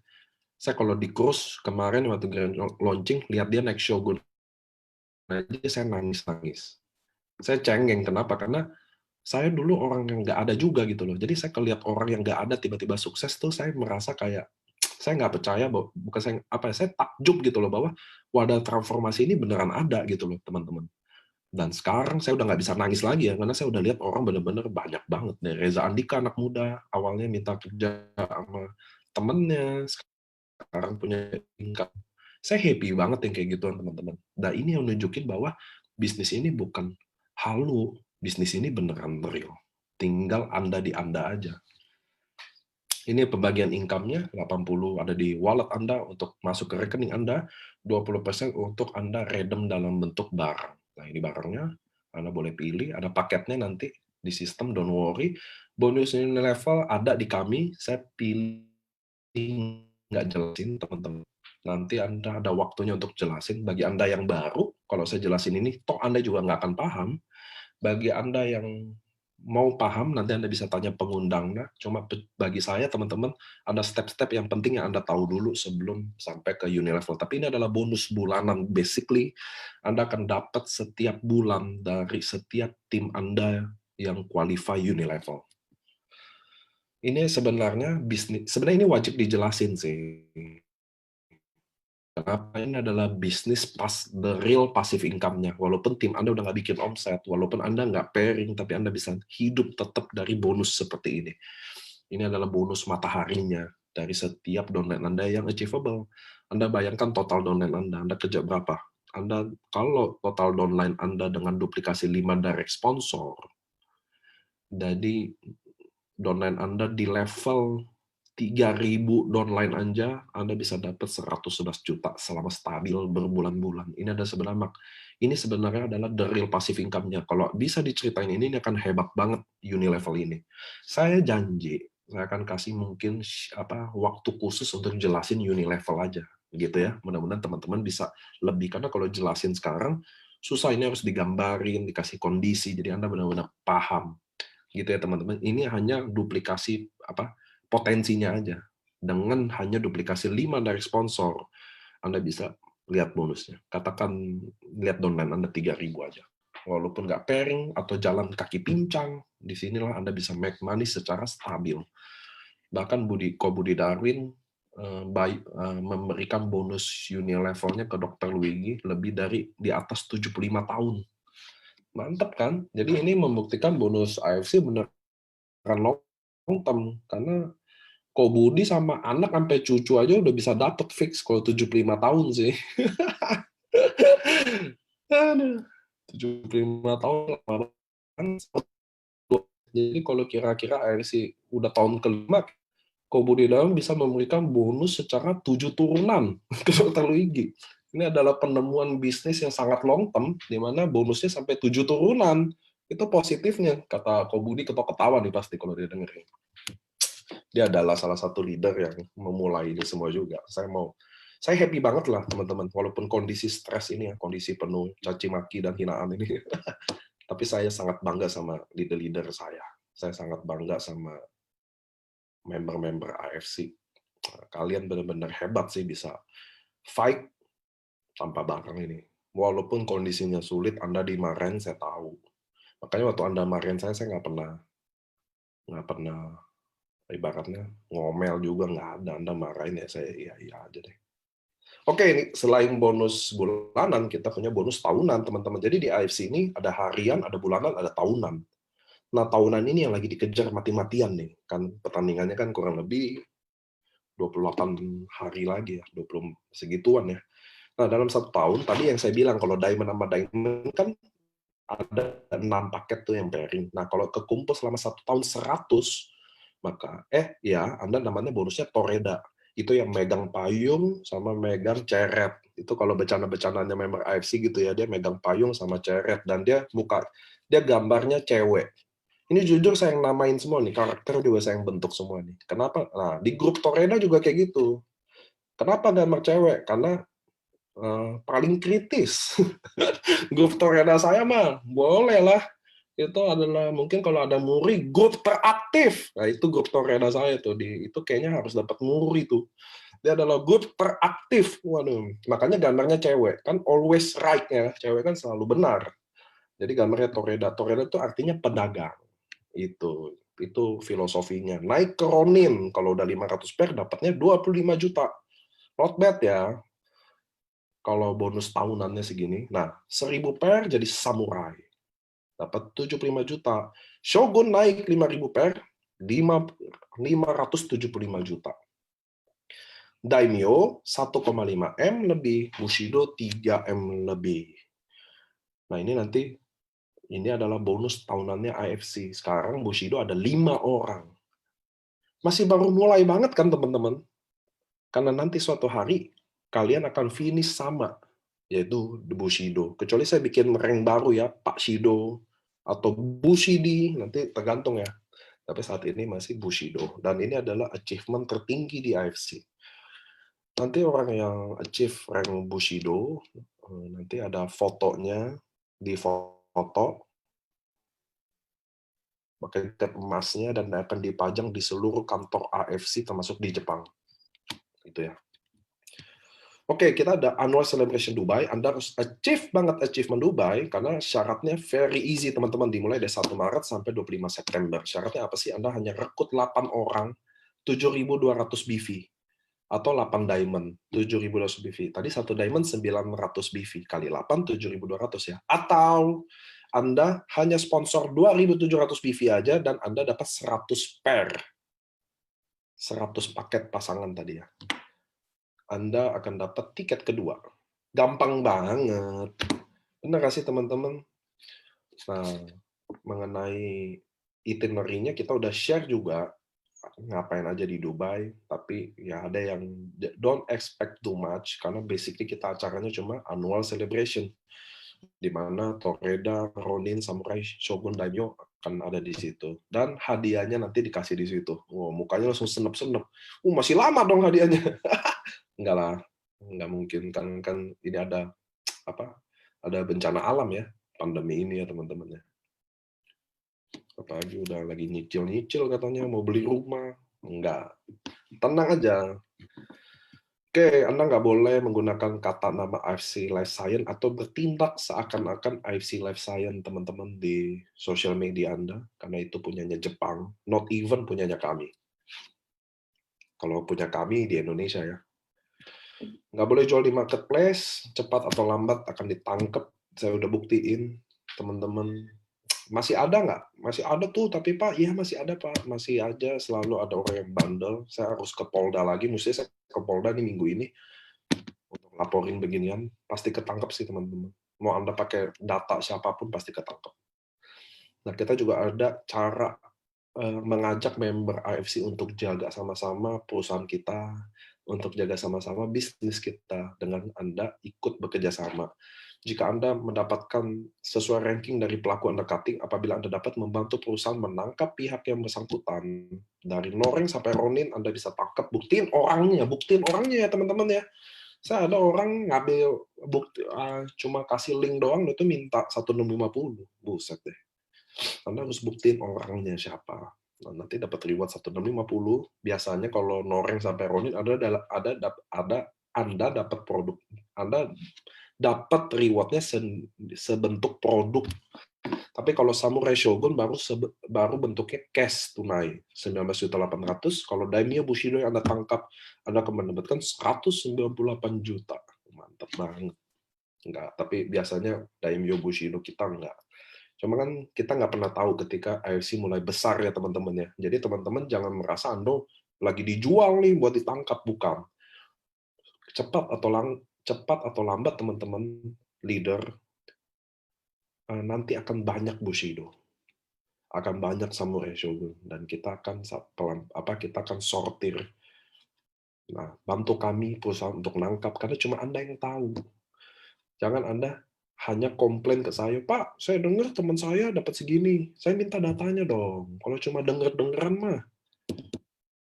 saya kalau di cruise kemarin waktu grand launching, lihat dia naik Shogun aja, saya nangis-nangis. Saya cengeng, kenapa? Karena saya dulu orang yang nggak ada juga gitu loh. Jadi saya kalau lihat orang yang nggak ada tiba-tiba sukses tuh, saya merasa kayak, saya nggak percaya, bahwa bukan saya, apa ya, saya takjub gitu loh, bahwa wadah transformasi ini beneran ada gitu loh, teman-teman. Dan sekarang saya udah nggak bisa nangis lagi ya, karena saya udah lihat orang bener-bener banyak banget. Dari Reza Andika, anak muda, awalnya minta kerja sama temennya, sekarang punya income. Saya happy banget yang kayak gituan, teman-teman. Nah, ini yang nunjukin bahwa bisnis ini bukan halu, bisnis ini beneran real. Tinggal Anda di Anda aja. Ini pembagian income-nya, 80 ada di wallet Anda untuk masuk ke rekening Anda, 20% untuk Anda redeem dalam bentuk barang. Nah, ini barangnya, Anda boleh pilih, ada paketnya nanti di sistem, don't worry. Bonus ini level ada di kami, saya pilih nggak jelasin, teman-teman. Nanti Anda ada waktunya untuk jelasin. Bagi Anda yang baru, kalau saya jelasin ini, toh Anda juga nggak akan paham. Bagi Anda yang mau paham, nanti Anda bisa tanya pengundangnya. Cuma bagi saya, teman-teman, ada step-step yang penting yang Anda tahu dulu sebelum sampai ke Unilevel. Tapi ini adalah bonus bulanan. Basically, Anda akan dapat setiap bulan dari setiap tim Anda yang qualify Unilevel. Ini sebenarnya bisnis, sebenarnya ini wajib dijelasin sih. Kenapa ini adalah bisnis the real passive income-nya. Walaupun tim Anda udah nggak bikin omset, walaupun Anda nggak pairing, tapi Anda bisa hidup tetap dari bonus seperti ini. Ini adalah bonus mataharinya dari setiap downline Anda yang achievable. Anda bayangkan total downline Anda kerja berapa? Anda, kalau total downline Anda dengan duplikasi 5 direct sponsor, jadi downline Anda di level 3.000 downline aja, Anda bisa dapat 111 juta selama stabil berbulan-bulan. Ini sebenarnya adalah the real passive income-nya. Kalau bisa diceritain ini akan hebat banget Unilevel ini. Saya janji, saya akan kasih mungkin waktu khusus untuk jelasin Unilevel aja, gitu ya. Mudah-mudahan teman-teman bisa lebih, karena kalau jelasin sekarang susah, ini harus digambarin, dikasih kondisi, jadi Anda benar-benar paham. Gitu ya teman-teman. Ini hanya duplikasi potensinya aja. Dengan hanya duplikasi 5 dari sponsor, Anda bisa lihat bonusnya. Katakan lihat downline Anda 3.000 aja. Walaupun nggak pairing atau jalan kaki pincang, disinilah Anda bisa make money secara stabil. Bahkan Ko Budi Darwin memberikan bonus Unilevel-nya ke Dr. Luigi lebih dari di atas 75 tahun. Mantap kan? Jadi ini membuktikan bonus AFC benar long term, karena Ko Budi sama anak sampai cucu aja udah bisa dapet fix kalau 75 tahun sih. Aduh, 75 tahun lama banget. Jadi kalau kira-kira AFC udah tahun kelima, Ko Budi Darwin bisa memberikan bonus secara 7 turunan ke Dr. Luigi. Ini adalah penemuan bisnis yang sangat long term, di mana bonusnya sampai 7 turunan. Itu positifnya, kata Ko Budi, ketawa nih pasti kalau dia dengerin. Dia adalah salah satu leader yang memulai ini semua juga. Saya happy banget lah teman-teman, walaupun kondisi stres ini ya, kondisi penuh caci maki dan hinaan ini. Tapi saya sangat bangga sama leader-leader saya. Saya sangat bangga sama member-member AFC. Kalian benar-benar hebat sih bisa fight tanpa barang ini. Walaupun kondisinya sulit, Anda dimarahin, saya tahu. Makanya waktu Anda marahin saya nggak pernah ibaratnya ngomel juga, nggak ada. Anda marahin ya saya iya aja deh. Oke, ini selain bonus bulanan, kita punya bonus tahunan, teman-teman. Jadi di AFC ini ada harian, ada bulanan, ada tahunan. Nah, tahunan ini yang lagi dikejar mati-matian nih. Kan pertandingannya kan kurang lebih 28 hari lagi ya, 20 segituan ya. Nah, dalam 1 tahun, tadi yang saya bilang, kalau diamond sama diamond kan ada 6 paket tuh yang pairing. Nah, kalau kekumpul selama 1 tahun 100, maka ya Anda namanya bonusnya Toreda. Itu yang megang payung sama megang ceret. Itu kalau bercanda-bercandanya member AFC gitu ya, dia megang payung sama ceret dan dia gambarnya cewek. Ini jujur saya yang namain semua nih, karakter juga saya yang bentuk semua nih. Kenapa? Nah, di grup Toreda juga kayak gitu. Kenapa gambar cewek? Karena paling kritis. Grup Toreda saya mah boleh lah. Itu adalah mungkin kalau ada Muri, grup teraktif. Nah, itu grup Toreda saya tuh. Itu kayaknya harus dapat Muri tuh. Dia adalah grup teraktif. Waduh, makanya gambarnya cewek. Kan always right ya. Cewek kan selalu benar. Jadi gambarnya Toreda. Toreda itu artinya pedagang. Itu filosofinya. Naik ke Ronin. Kalau udah 500 pair, dapatnya 25 juta. Not bad ya. Kalau bonus tahunannya segini. Nah, 1000 pair jadi samurai. Dapat 75 juta. Shogun naik 5.000 pair, 575 juta. Daimyo 1,5 M lebih, Bushido 3 M lebih. Nah, ini adalah bonus tahunannya AFC. Sekarang Bushido ada 5 orang. Masih baru mulai banget kan teman-teman? Karena nanti suatu hari kalian akan finish sama, yaitu The Bushido. Kecuali saya bikin rank baru ya, Pak Shido atau Bushidi, nanti tergantung ya. Tapi saat ini masih Bushido. Dan ini adalah achievement tertinggi di AFC. Nanti orang yang achieve rank Bushido, nanti ada fotonya di foto, pakai tab emasnya, dan akan dipajang di seluruh kantor AFC termasuk di Jepang. Itu ya. Oke, kita ada Annual Celebration Dubai. Anda harus achieve banget achievement Dubai, karena syaratnya very easy, teman-teman. Dimulai dari 1 Maret sampai 25 September. Syaratnya apa sih? Anda hanya rekrut 8 orang, 7.200 BV. Atau 8 diamond, 7.200 BV. Tadi 1 diamond 900 BV. Kali 8, 7.200 ya. Atau Anda hanya sponsor 2.700 BV aja, dan Anda dapat 100 pair. 100 paket pasangan tadi ya. Anda akan dapat tiket kedua. Gampang banget. Benar nggak sih teman-teman? Nah, mengenai itinerary-nya kita udah share juga ngapain aja di Dubai, tapi ya ada yang don't expect too much, karena basically kita acaranya cuma annual celebration, di mana Toreda, Ronin, Samurai, Shogun, Daimyo akan ada di situ. Dan hadiahnya nanti dikasih di situ. Wow, mukanya langsung senep-senep. Masih lama dong hadiahnya. Enggak lah, enggak mungkin kan ini ada apa? Ada bencana alam ya, pandemi ini ya teman-teman ya. Apalagi udah lagi nyicil-nyicil katanya mau beli rumah. Enggak. Tenang aja. Oke, Anda nggak boleh menggunakan kata nama AFC Life Science atau bertindak seakan-akan AFC Life Science teman-teman di sosial media Anda, karena itu punyanya Jepang, not even punyanya kami. Kalau punya kami di Indonesia ya. Nggak boleh jual di marketplace, cepat atau lambat akan ditangkap. Saya udah buktiin, teman-teman. Masih ada nggak? Masih ada tuh, tapi Pak, iya masih ada Pak. Masih aja selalu ada orang yang bandel. Saya harus ke Polda lagi, mesti saya ke Polda nih minggu ini untuk laporin beginian. Pasti ketangkep sih teman-teman. Mau Anda pakai data siapapun pasti ketangkep. Nah, kita juga ada cara mengajak member AFC untuk jaga sama-sama perusahaan kita, untuk jaga sama-sama bisnis kita dengan Anda ikut bekerja sama. Jika Anda mendapatkan sesuai ranking dari pelaku undercutting, apabila Anda dapat membantu perusahaan menangkap pihak yang bersangkutan, dari Noreng sampai Ronin, Anda bisa tangkap, buktiin orangnya ya teman-teman ya. Saya ada orang ngambil bukti, cuma kasih link doang, itu minta 1.650, buset deh. Anda harus buktiin orangnya siapa. Nah, nanti dapat reward 1.650. Biasanya kalau Noreng sampai Ronin Anda dapat produk. Anda dapat rewardnya sebentuk produk. Tapi kalau Samurai Shogun baru bentuknya cash tunai 19.800.000. Kalau Daimyo Bushido yang Anda tangkap, Anda akan mendapatkan 198 juta. Mantap banget. Enggak, tapi biasanya Daimyo Bushido kita enggak. Cuma kan kita nggak pernah tahu ketika AFC mulai besar ya teman-teman ya. Jadi teman-teman jangan merasa Anda lagi dijual nih buat ditangkap, bukan. Cepat atau lambat teman-teman leader nanti akan banyak Bushido, akan banyak Samurai Shogun, dan kita akan kita akan sortir. Nah, bantu kami perusahaan untuk nangkap, karena cuma Anda yang tahu. Jangan Anda hanya komplain ke saya, Pak, saya dengar teman saya dapat segini. Saya minta datanya dong. Kalau cuma denger-dengeran mah,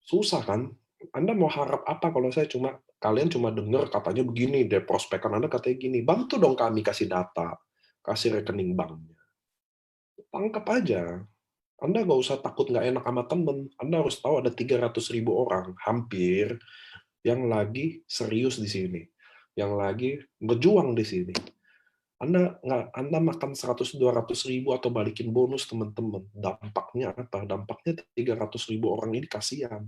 susah kan? Anda mau harap apa kalau kalian cuma dengar katanya begini, deh prospekan Anda katanya gini. Bantu dong kami kasih data, kasih rekening banknya. Tangkap aja. Anda nggak usah takut nggak enak sama temen. Anda harus tahu ada 300.000 orang, hampir, yang lagi serius di sini. Yang lagi berjuang di sini. Anda makan 100-200 ribu atau balikin bonus teman-teman. Dampaknya apa? Dampaknya 300.000 orang ini kasihan.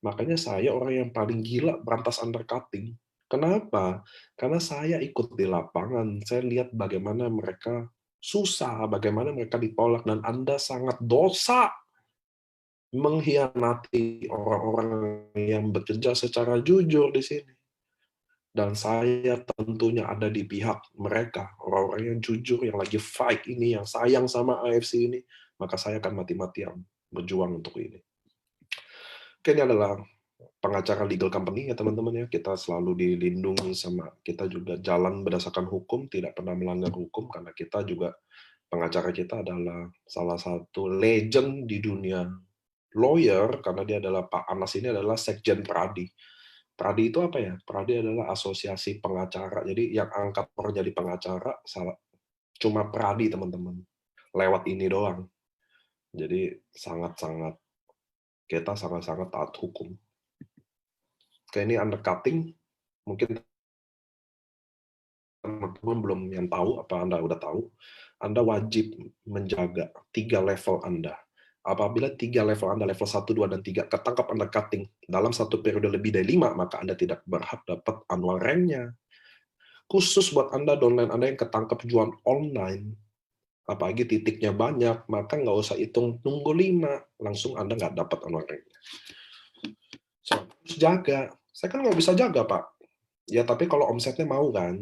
Makanya saya orang yang paling gila berantas undercutting. Kenapa? Karena saya ikut di lapangan. Saya lihat bagaimana mereka susah, bagaimana mereka ditolak, dan Anda sangat dosa mengkhianati orang-orang yang bekerja secara jujur di sini. Dan saya tentunya ada di pihak mereka, orang-orang yang jujur, yang lagi fight ini, yang sayang sama AFC ini, maka saya akan mati-matian berjuang untuk ini. Oke, ini adalah pengacara legal company ya teman-teman ya. Kita selalu dilindungi sama, kita juga jalan berdasarkan hukum, tidak pernah melanggar hukum, karena kita juga, pengacara kita adalah salah satu legend di dunia lawyer, karena dia adalah, Pak Anas ini adalah Sekjen Pradi. Pradi itu apa ya? Pradi adalah asosiasi pengacara. Jadi yang angkat orang jadi pengacara cuma Pradi, teman-teman. Lewat ini doang. Jadi kita sangat-sangat taat hukum. Kayak ini undercutting, mungkin teman-teman belum yang tahu, apa Anda udah tahu, Anda wajib menjaga 3 level Anda. Apabila 3 level Anda, level 1, 2, dan 3, ketangkap undercutting dalam satu periode lebih dari 5, maka Anda tidak berhak dapat annual rank-nya. Khusus buat Anda downline Anda yang ketangkap jual online, apalagi titiknya banyak, maka nggak usah hitung tunggu 5, langsung Anda nggak dapat annual rank-nya. So, harus jaga. Saya kan nggak bisa jaga, Pak. Ya, tapi kalau omsetnya mau kan,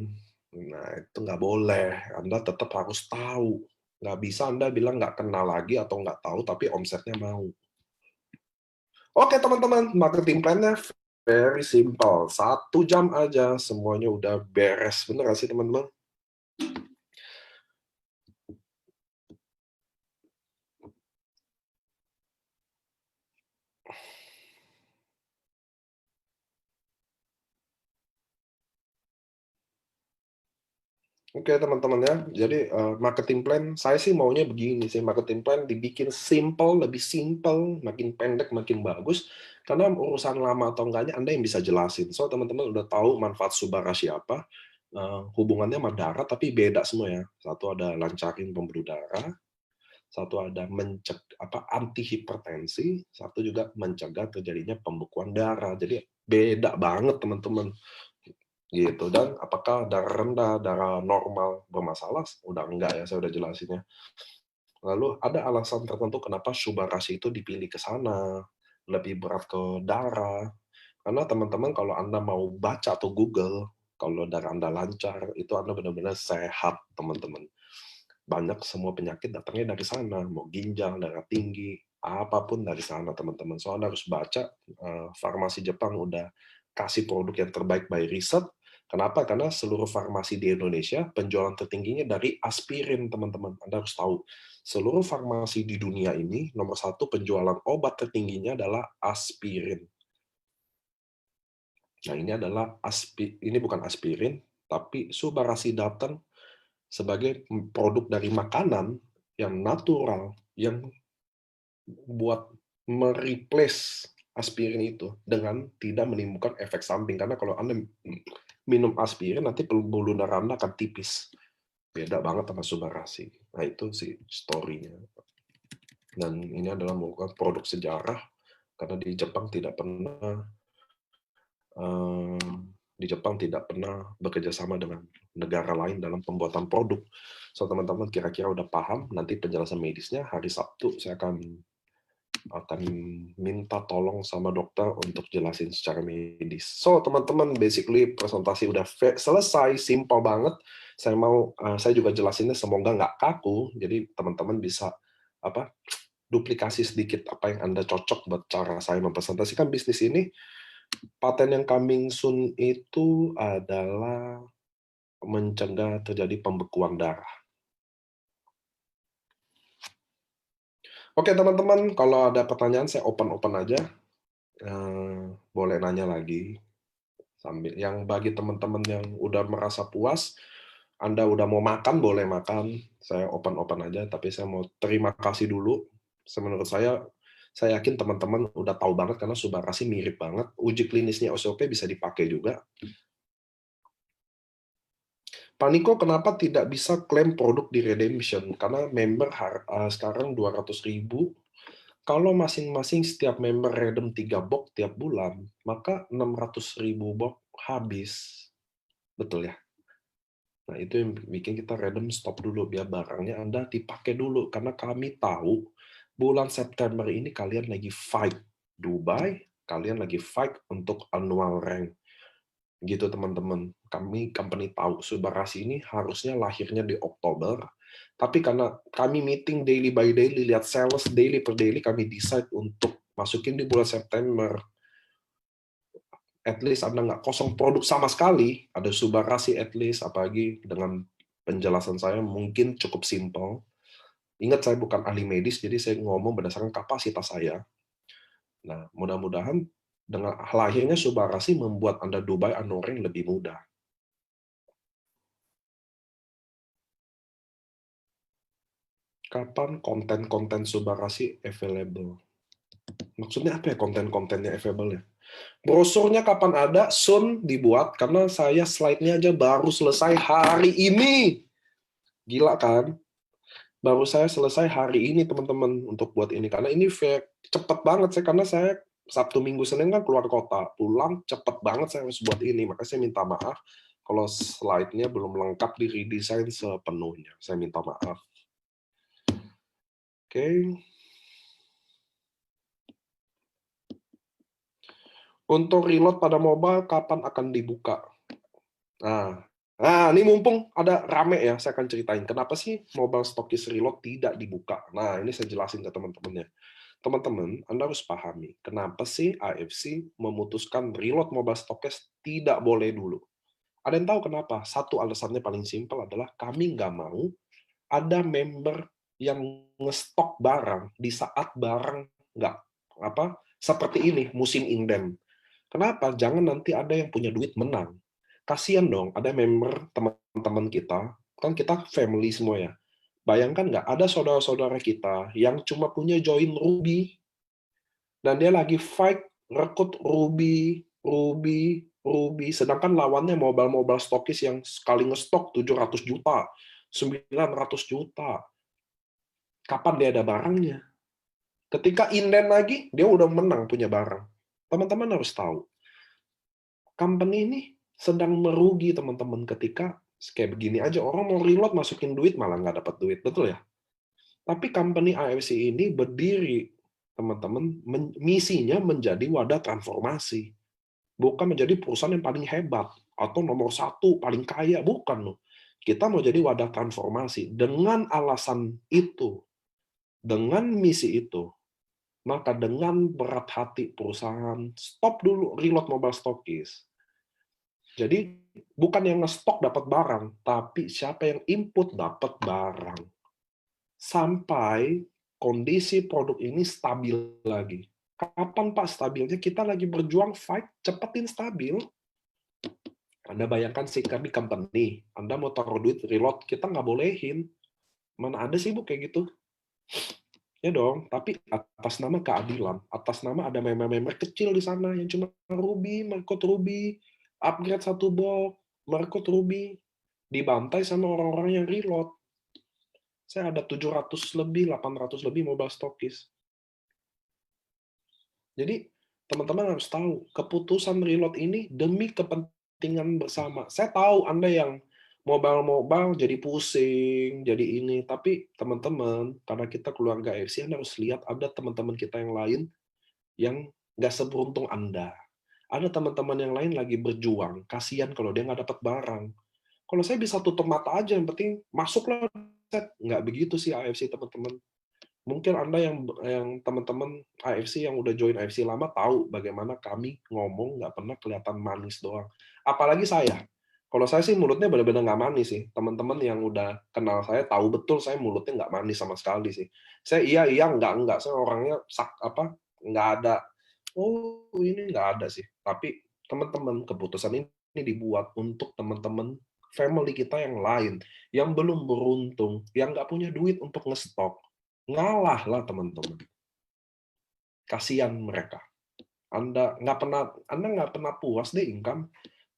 nah itu nggak boleh. Anda tetap harus tahu. Nggak bisa Anda bilang nggak kenal lagi atau nggak tahu, tapi omsetnya mau. Oke teman-teman, marketing plan-nya very simple. 1 jam aja, semuanya udah beres. Bener nggak sih teman-teman? Oke teman-teman ya, jadi marketing plan, saya sih maunya begini sih, marketing plan dibikin simple, lebih simple, makin pendek makin bagus, karena urusan lama atau enggaknya Anda yang bisa jelasin. So teman-teman udah tahu manfaat Subarashi apa, hubungannya sama darah tapi beda semua ya. Satu ada lancarin pembuluh darah, satu ada anti hipertensi, satu juga mencegah terjadinya pembekuan darah. Jadi beda banget teman-teman. Gitu. Dan apakah darah rendah, darah normal bermasalah? Udah enggak ya, saya udah jelasinnya. Lalu ada alasan tertentu kenapa Subarashi itu dipilih ke sana, lebih berat ke darah. Karena teman-teman kalau Anda mau baca atau Google, kalau darah Anda lancar, itu Anda benar-benar sehat, teman-teman. Banyak semua penyakit datangnya dari sana, mau ginjal, darah tinggi, apapun dari sana, teman-teman. So Anda harus baca, farmasi Jepang udah kasih produk yang terbaik by riset. Kenapa? Karena seluruh farmasi di Indonesia penjualan tertingginya dari aspirin, teman-teman. Anda harus tahu, seluruh farmasi di dunia ini nomor 1 penjualan obat tertingginya adalah aspirin. Nah, ini bukan aspirin, tapi Subarashi datang sebagai produk dari makanan yang natural, yang buat mereplace aspirin itu dengan tidak menimbulkan efek samping. Karena kalau Anda minum aspirin, nanti pembuluh darah Anda akan tipis. Beda banget sama Subarashi. Nah, itu sih story-nya. Dan ini adalah merupakan produk sejarah, karena di Jepang tidak pernah bekerja sama dengan negara lain dalam pembuatan produk. So teman-teman kira-kira udah paham, nanti penjelasan medisnya hari Sabtu saya akan akan minta tolong sama dokter untuk jelasin secara medis. So, teman-teman, basically presentasi udah selesai, simple banget. Saya juga jelasinnya semoga nggak kaku, jadi teman-teman bisa apa duplikasi sedikit apa yang Anda cocok buat cara saya mempresentasikan bisnis ini. Paten yang coming soon itu adalah mencegah terjadi pembekuan darah. Oke, teman-teman, kalau ada pertanyaan saya open-open aja. Boleh nanya lagi. Sambil yang bagi teman-teman yang udah merasa puas, Anda udah mau makan, boleh makan. Saya open-open aja, tapi saya mau terima kasih dulu. Menurut saya yakin teman-teman udah tahu banget karena Subarasi mirip banget. Uji klinisnya OCOP bisa dipakai juga. Pak Niko, kenapa tidak bisa klaim produk di redemption? Karena member sekarang 200.000. Kalau masing-masing setiap member redem 3 box tiap bulan, maka 600.000 box habis. Betul ya? Nah, itu yang bikin kita redem stop dulu, biar barangnya Anda dipakai dulu. Karena kami tahu bulan September ini kalian lagi fight Dubai, kalian lagi fight untuk annual rank. Gitu teman-teman. Kami company tahu Subarasi ini harusnya lahirnya di Oktober, tapi karena kami meeting daily by daily, lihat sales daily per daily, kami decide untuk masukin di bulan September. At least Anda nggak kosong produk sama sekali, ada Subarasi at least, apalagi dengan penjelasan saya mungkin cukup simple. Ingat, saya bukan ahli medis, jadi saya ngomong berdasarkan kapasitas saya. Nah, mudah-mudahan dengan lahirnya Subarasi membuat Anda Dubai Anoring lebih mudah. Kapan konten-konten Subarasi available? Maksudnya apa ya konten-kontennya available ya? Brosurnya kapan ada? Soon dibuat, karena saya slide-nya aja baru selesai hari ini. Gila kan? Baru saya selesai hari ini, teman-teman, untuk buat ini. Karena ini cepet banget saya, karena saya Sabtu, Minggu, Senin kan keluar kota. Pulang cepet banget saya harus buat ini. Makanya saya minta maaf kalau slide-nya belum lengkap di redesign sepenuhnya. Saya minta maaf. Oke. Untuk reload pada mobile, kapan akan dibuka? Nah, ini mumpung ada rame ya, saya akan ceritain kenapa sih mobile stokis reload tidak dibuka. Nah, ini saya jelasin ke teman-temannya. Teman-teman, Anda harus pahami, kenapa sih AFC memutuskan reload mobile stokis tidak boleh dulu. Ada yang tahu kenapa? Satu alasannya paling simpel adalah kami nggak mau ada member yang ngestok barang di saat barang nggak seperti ini, musim inden. Kenapa? Jangan nanti ada yang punya duit menang. Kasian dong, ada member teman-teman kita, kan kita family semua ya. Bayangkan nggak, ada saudara-saudara kita yang cuma punya join Ruby, dan dia lagi fight, rekrut Ruby, Ruby, Ruby, sedangkan lawannya mobile-mobile stokis yang sekali ngestok 700 juta, 900 juta. Kapan dia ada barangnya? Ketika inden lagi, dia udah menang punya barang. Teman-teman harus tahu, company ini sedang merugi, teman-teman, ketika kayak begini aja, orang mau reload masukin duit malah nggak dapat duit, betul ya? Tapi company AFC ini berdiri, teman-teman, misinya menjadi wadah transformasi, bukan menjadi perusahaan yang paling hebat atau nomor satu paling kaya, bukan loh. Kita mau jadi wadah transformasi. Dengan alasan itu, dengan misi itu, maka dengan berat hati perusahaan stop dulu reload mobile stokis. Jadi bukan yang nge-stok dapat barang, tapi siapa yang input dapat barang. Sampai kondisi produk ini stabil lagi. Kapan Pak stabilnya? Kita lagi berjuang fight, cepetin stabil. Anda bayangkan sih, kami company, Anda mau taruh duit reload, kita nggak bolehin. Mana ada sih Bu kayak gitu? Ya dong, tapi atas nama keadilan, atas nama ada member-member kecil di sana yang cuma Ruby, merekrut Ruby, upgrade satu box, merekrut Ruby, dibantai sama orang-orang yang reload. Saya ada 700 lebih, 800 lebih mobile stokis. Jadi, teman-teman harus tahu, keputusan reload ini demi kepentingan bersama. Saya tahu Anda yang mobile jadi pusing, jadi ini. Tapi teman-teman, karena kita keluarga AFC, Anda harus lihat ada teman-teman kita yang lain yang nggak seberuntung Anda. Ada teman-teman yang lain lagi berjuang, kasihan kalau dia nggak dapat barang. Kalau saya bisa tutup mata aja, yang penting masuklah. Nggak begitu sih AFC, teman-teman. Mungkin Anda yang teman-teman AFC yang udah join AFC lama tahu bagaimana kami ngomong nggak pernah kelihatan manis doang. Apalagi saya. Kalau saya sih mulutnya benar-benar nggak manis sih. Teman-teman yang udah kenal saya tahu betul saya mulutnya nggak manis sama sekali sih. Saya iya enggak. Saya orangnya nggak ada. Oh ini nggak ada sih. Tapi teman-teman keputusan ini dibuat untuk teman-teman family kita yang lain yang belum beruntung, yang nggak punya duit untuk ngestok. Ngalah lah teman-teman. Kasihan mereka. Anda nggak pernah puas deh income.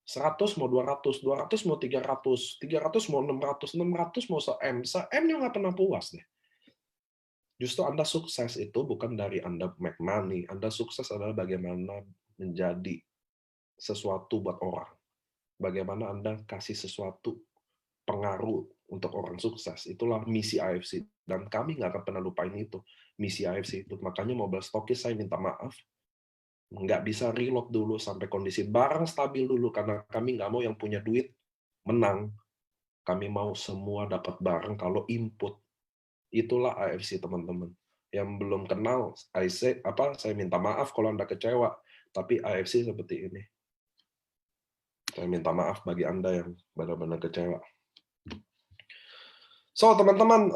100 mau 200, 200 mau 300, 300 mau 600, 600 mau se-M, se-M-nya nggak pernah puas deh. Justru Anda sukses itu bukan dari Anda make money. Anda sukses adalah bagaimana menjadi sesuatu buat orang. Bagaimana Anda kasih sesuatu pengaruh untuk orang sukses. Itulah misi AFC. Dan kami nggak akan pernah lupain itu. Misi AFC itu. Makanya mobile stokis saya minta maaf. Nggak bisa reload dulu sampai kondisi barang stabil dulu. Karena kami nggak mau yang punya duit menang. Kami mau semua dapat barang kalau input. Itulah AFC, teman-teman. Yang belum kenal, saya minta maaf kalau Anda kecewa. Tapi AFC seperti ini. Saya minta maaf bagi Anda yang benar-benar kecewa. So, teman-teman,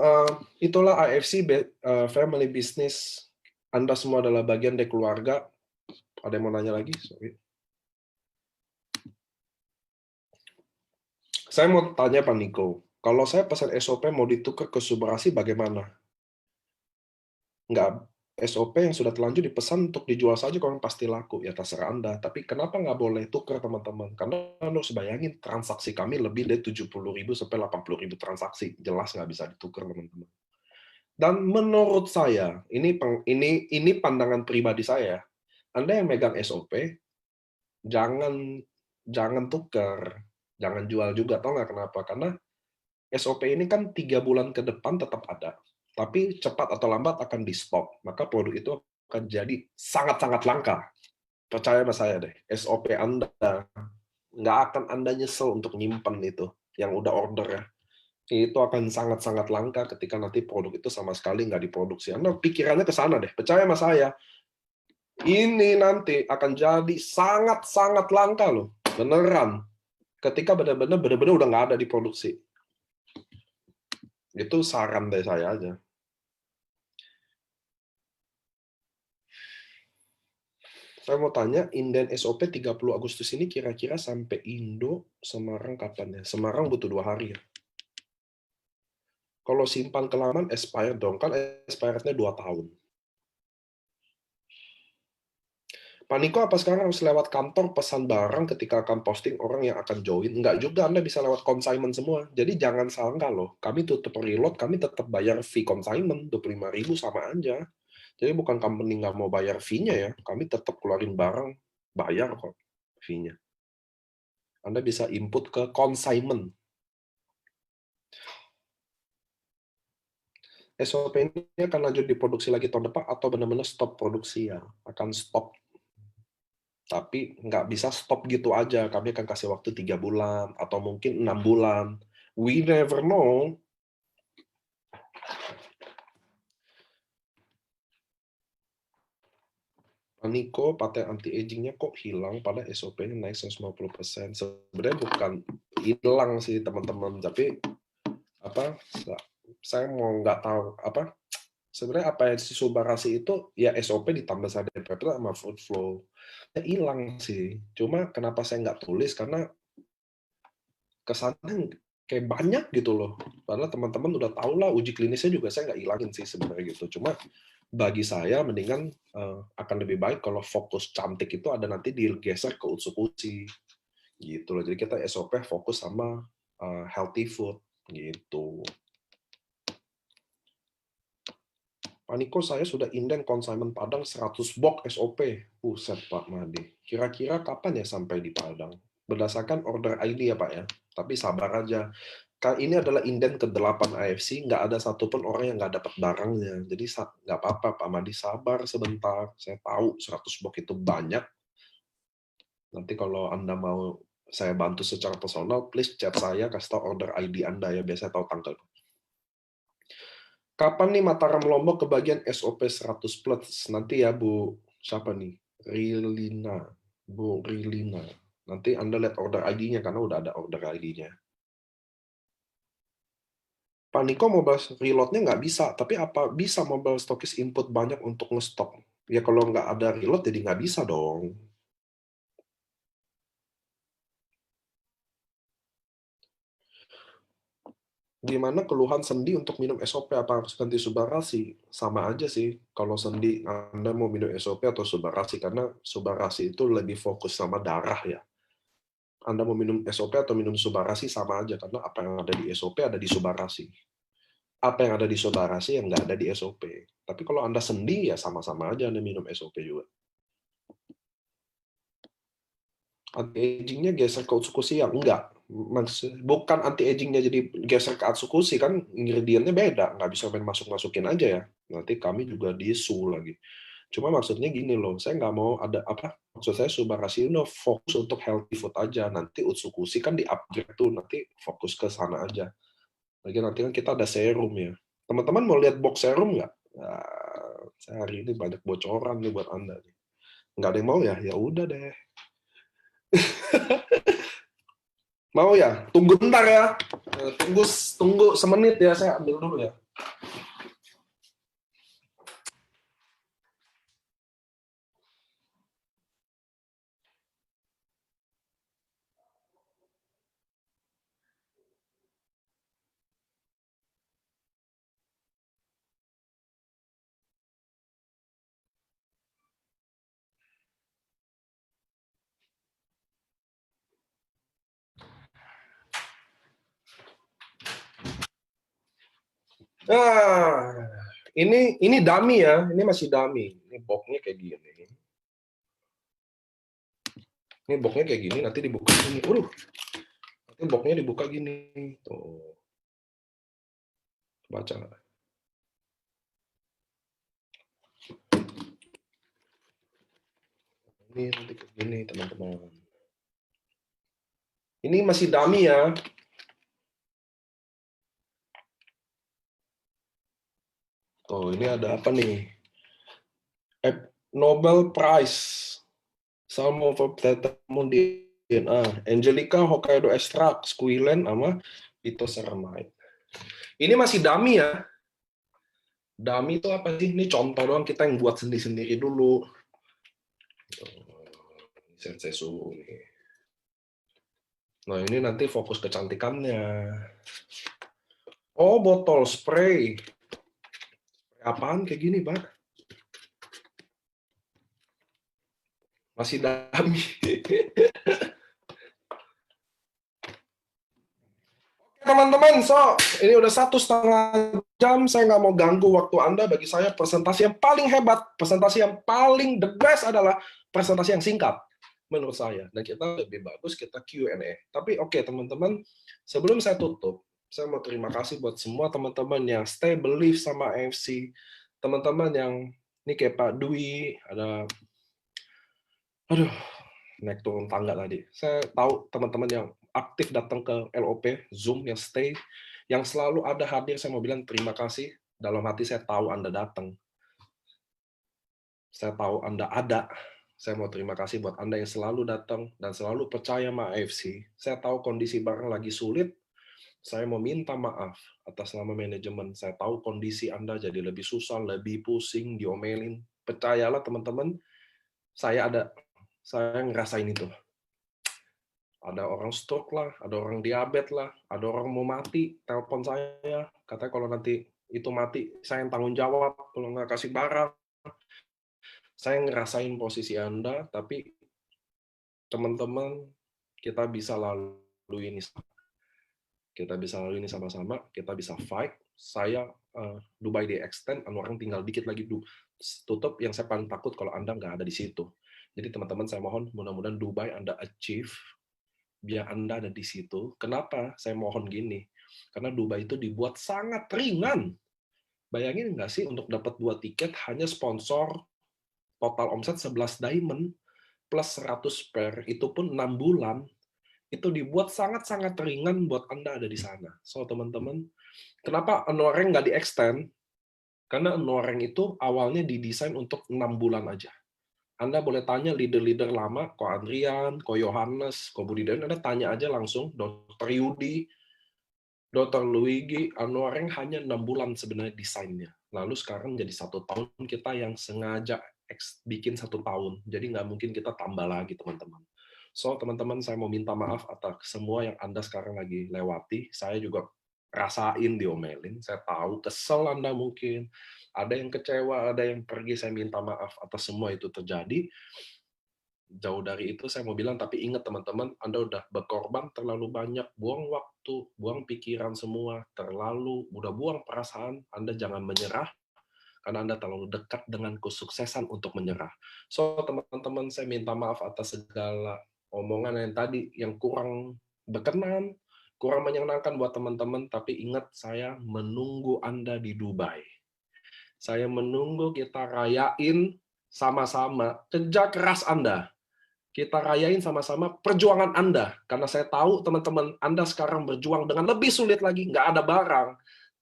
itulah AFC Family Business. Anda semua adalah bagian dari keluarga. Ada yang mau nanya lagi? Sorry. Saya mau tanya Pak Niko, kalau saya pesan SOP mau ditukar ke Subarasi bagaimana? Nggak, SOP yang sudah terlanjur dipesan untuk dijual saja kalau pasti laku. Ya terserah Anda. Tapi kenapa nggak boleh tukar, teman-teman? Karena Anda harus bayangin transaksi kami lebih dari 70.000 sampai 80.000 transaksi. Jelas nggak bisa ditukar, teman-teman. Dan menurut saya, ini pandangan pribadi saya, Anda yang megang SOP, jangan tukar, jangan jual juga. Tahu nggak kenapa? Karena SOP ini kan 3 bulan ke depan tetap ada, tapi cepat atau lambat akan di stop. Maka produk itu akan jadi sangat-sangat langka. Percaya sama saya deh, SOP Anda nggak akan Anda nyesel untuk nyimpen itu, yang udah order ya. Itu akan sangat-sangat langka ketika nanti produk itu sama sekali nggak diproduksi. Anda pikirannya ke sana deh. Percaya sama saya, ini nanti akan jadi sangat-sangat langka loh. Beneran. Ketika benar-benar udah nggak ada diproduksi. Itu saran dari saya aja. Saya mau tanya, inden SOP 30 Agustus ini kira-kira sampai Indo, Semarang kapan ya? Semarang butuh 2 hari ya. Kalau simpan kelamaan, expired dong. Kan expirednya 2 tahun. Pak Niko, apa sekarang harus lewat kantor pesan barang ketika akan posting orang yang akan join? Enggak juga, Anda bisa lewat consignment semua. Jadi jangan sangka loh, kami tutup reload, kami tetap bayar fee consignment, 25.000 sama aja. Jadi bukan company nggak mau bayar fee-nya ya, kami tetap keluarin barang, bayar kok fee-nya. Anda bisa input ke consignment. SOP ini akan lanjut diproduksi lagi tahun depan atau benar-benar stop produksi ya? Akan stop. Tapi nggak bisa stop gitu aja. Kami akan kasih waktu 3 bulan atau mungkin 6 bulan. We never know. Niko, paten anti-aging-nya kok hilang pada SOP-nya naik 150%. Sebenarnya bukan hilang sih teman-teman, tapi apa? Saya mau nggak tahu apa. Sebenarnya apa yang si Subarasi itu ya SOP ditambah saja DPP sama food flow. Ya, hilang sih. Cuma kenapa saya nggak tulis karena kesannya kayak banyak gitu loh. Padahal teman-teman udah tahu lah uji klinisnya juga saya nggak hilangin sih sebenarnya gitu. Cuma bagi saya mendingan akan lebih baik kalau fokus cantik itu ada nanti digeser ke Utsukushi gitu loh. Jadi kita SOP fokus sama healthy food gitu. Pak Niko, saya sudah inden consignment Padang 100 box SOP. Buset Pak Madi. Kira-kira kapan ya sampai di Padang? Berdasarkan order ID ya Pak ya? Tapi sabar aja. Ini adalah inden ke-8 AFC, nggak ada satupun orang yang nggak dapat barangnya. Jadi nggak apa-apa, Pak Madi, sabar sebentar. Saya tahu 100 box itu banyak. Nanti kalau Anda mau saya bantu secara personal, please chat saya, kasih tahu order ID Anda ya, biasanya tahu tanggal. Kapan nih Mataram Lombok kebagian SOP 100 plus? Nanti ya Bu, siapa nih? Rilina. Bu Rilina. Nanti Anda lihat order ID-nya, karena udah ada order ID-nya. Pak Niko mobile reload-nya nggak bisa, tapi apa bisa mobile stokis input banyak untuk ngestok? Ya kalau nggak ada reload, jadi nggak bisa dong. Gimana keluhan sendi untuk minum SOP? Apa harus ganti Subarasi? Sama aja sih. Kalau sendi, Anda mau minum SOP atau Subarasi, karena Subarasi itu lebih fokus sama darah ya. Anda mau minum SOP atau minum Subarasi sama aja, karena apa yang ada di SOP ada di Subarasi. Apa yang ada di Subarasi yang nggak ada di SOP. Tapi kalau Anda sendi, ya sama-sama aja Anda minum SOP juga. Anti-agingnya geser ke Utsukushi ya? Enggak. Bukan anti-agingnya jadi geser ke Atsukushi, kan ingredientnya beda. Nggak bisa main masuk-masukin aja ya. Nanti kami juga disu lagi. Cuma maksudnya gini loh, saya nggak mau ada apa, maksud saya Subarashi ini fokus untuk healthy food aja. Nanti Utsukushi kan di-upgrade tuh, nanti fokus ke sana aja. Lagi nanti kan kita ada serum ya. Teman-teman mau lihat box serum nggak? Nah, saya hari ini banyak bocoran nih buat Anda. Nggak ada yang mau ya? Ya udah deh. Mau ya? Tunggu bentar ya. Tunggu semenit ya, saya ambil dulu ya. Nah, ini dummy ya, ini masih dummy. Ini boxnya kayak gini. Ini boxnya kayak gini, nanti dibuka gini. Nanti boxnya dibuka gini. Tuh, baca. Ini nanti kayak gini, teman-teman. Ini masih dummy ya. Oh, ini ada apa nih? Nobel Prize. Salmo Potatamon DNA. Angelica Hokkaido Extract, Squilene, sama Phytoceramide. Ini masih dummy ya. Dummy itu apa sih? Ini contoh doang, kita yang buat sendiri-sendiri dulu. Sensesu nih. Nah, ini nanti fokus kecantikannya. Oh, botol spray. Apaan kayak gini, Pak? Masih dummy. Teman-teman, ini udah 1,5 jam, saya nggak mau ganggu waktu Anda. Bagi saya, presentasi yang paling hebat, presentasi yang paling the best adalah presentasi yang singkat, menurut saya. Dan kita lebih bagus, kita Q&A. Tapi oke, teman-teman, sebelum saya tutup, saya mau terima kasih buat semua teman-teman yang stay believe sama AFC, teman-teman yang, ini kayak Pak Dwi, ada, aduh, naik turun tangga tadi. Saya tahu teman-teman yang aktif datang ke LOP, Zoom, yang stay, yang selalu ada hadir, saya mau bilang terima kasih. Dalam hati saya tahu Anda datang. Saya tahu Anda ada. Saya mau terima kasih buat Anda yang selalu datang dan selalu percaya sama AFC. Saya tahu kondisi barang lagi sulit. Saya mau minta maaf atas nama manajemen. Saya tahu kondisi Anda jadi lebih susah, lebih pusing, diomelin. Percayalah teman-teman, saya ada. Saya ngerasain itu. Ada orang stroke lah, ada orang diabetes lah, ada orang mau mati, telepon saya, katanya kalau nanti itu mati, saya yang tanggung jawab, kalau nggak kasih barang. Saya ngerasain posisi Anda, tapi teman-teman, kita bisa lalui ini. Kita bisa lalui ini sama-sama, kita bisa fight. Saya Dubai di extend, orang tinggal dikit lagi tutup, yang saya paling takut kalau Anda nggak ada di situ. Jadi teman-teman, saya mohon, mudah-mudahan Dubai Anda achieve, biar Anda ada di situ. Kenapa saya mohon gini? Karena Dubai itu dibuat sangat ringan. Bayangin nggak sih untuk dapat 2 tiket hanya sponsor total omset 11 diamond plus 100 per, itu pun 6 bulan, itu dibuat sangat-sangat ringan buat Anda ada di sana. So, teman-teman, kenapa Anoreng nggak di-extend? Karena Anoreng itu awalnya didesain untuk 6 bulan aja. Anda boleh tanya leader-leader lama, Ko Andrian, Ko Yohanes, Ko Budidayan, Anda tanya aja langsung, Dr. Yudi, Dr. Luigi, Anoreng hanya 6 bulan sebenarnya desainnya. Lalu sekarang jadi 1 tahun, kita yang sengaja bikin 1 tahun. Jadi nggak mungkin kita tambah lagi, teman-teman. So, teman-teman, saya mau minta maaf atas semua yang Anda sekarang lagi lewati. Saya juga rasain diomelin. Saya tahu kesel Anda mungkin. Ada yang kecewa, ada yang pergi. Saya minta maaf atas semua itu terjadi. Jauh dari itu saya mau bilang, tapi ingat teman-teman, Anda udah berkorban terlalu banyak, buang waktu, buang pikiran semua, udah buang perasaan, Anda jangan menyerah, karena Anda terlalu dekat dengan kesuksesan untuk menyerah. So, teman-teman, saya minta maaf atas segala omongan yang tadi, yang kurang berkenan, kurang menyenangkan buat teman-teman, tapi ingat, saya menunggu Anda di Dubai. Saya menunggu kita rayain sama-sama kerja keras Anda. Kita rayain sama-sama perjuangan Anda. Karena saya tahu teman-teman Anda sekarang berjuang dengan lebih sulit lagi, nggak ada barang.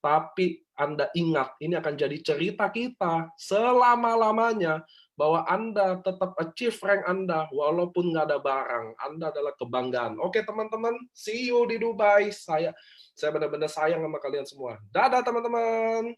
Tapi Anda ingat, ini akan jadi cerita kita selama-lamanya, bahwa Anda tetap achieve rank Anda, walaupun nggak ada barang. Anda adalah kebanggaan. Oke teman-teman, see you di Dubai. Saya benar-benar sayang sama kalian semua. Dadah teman-teman.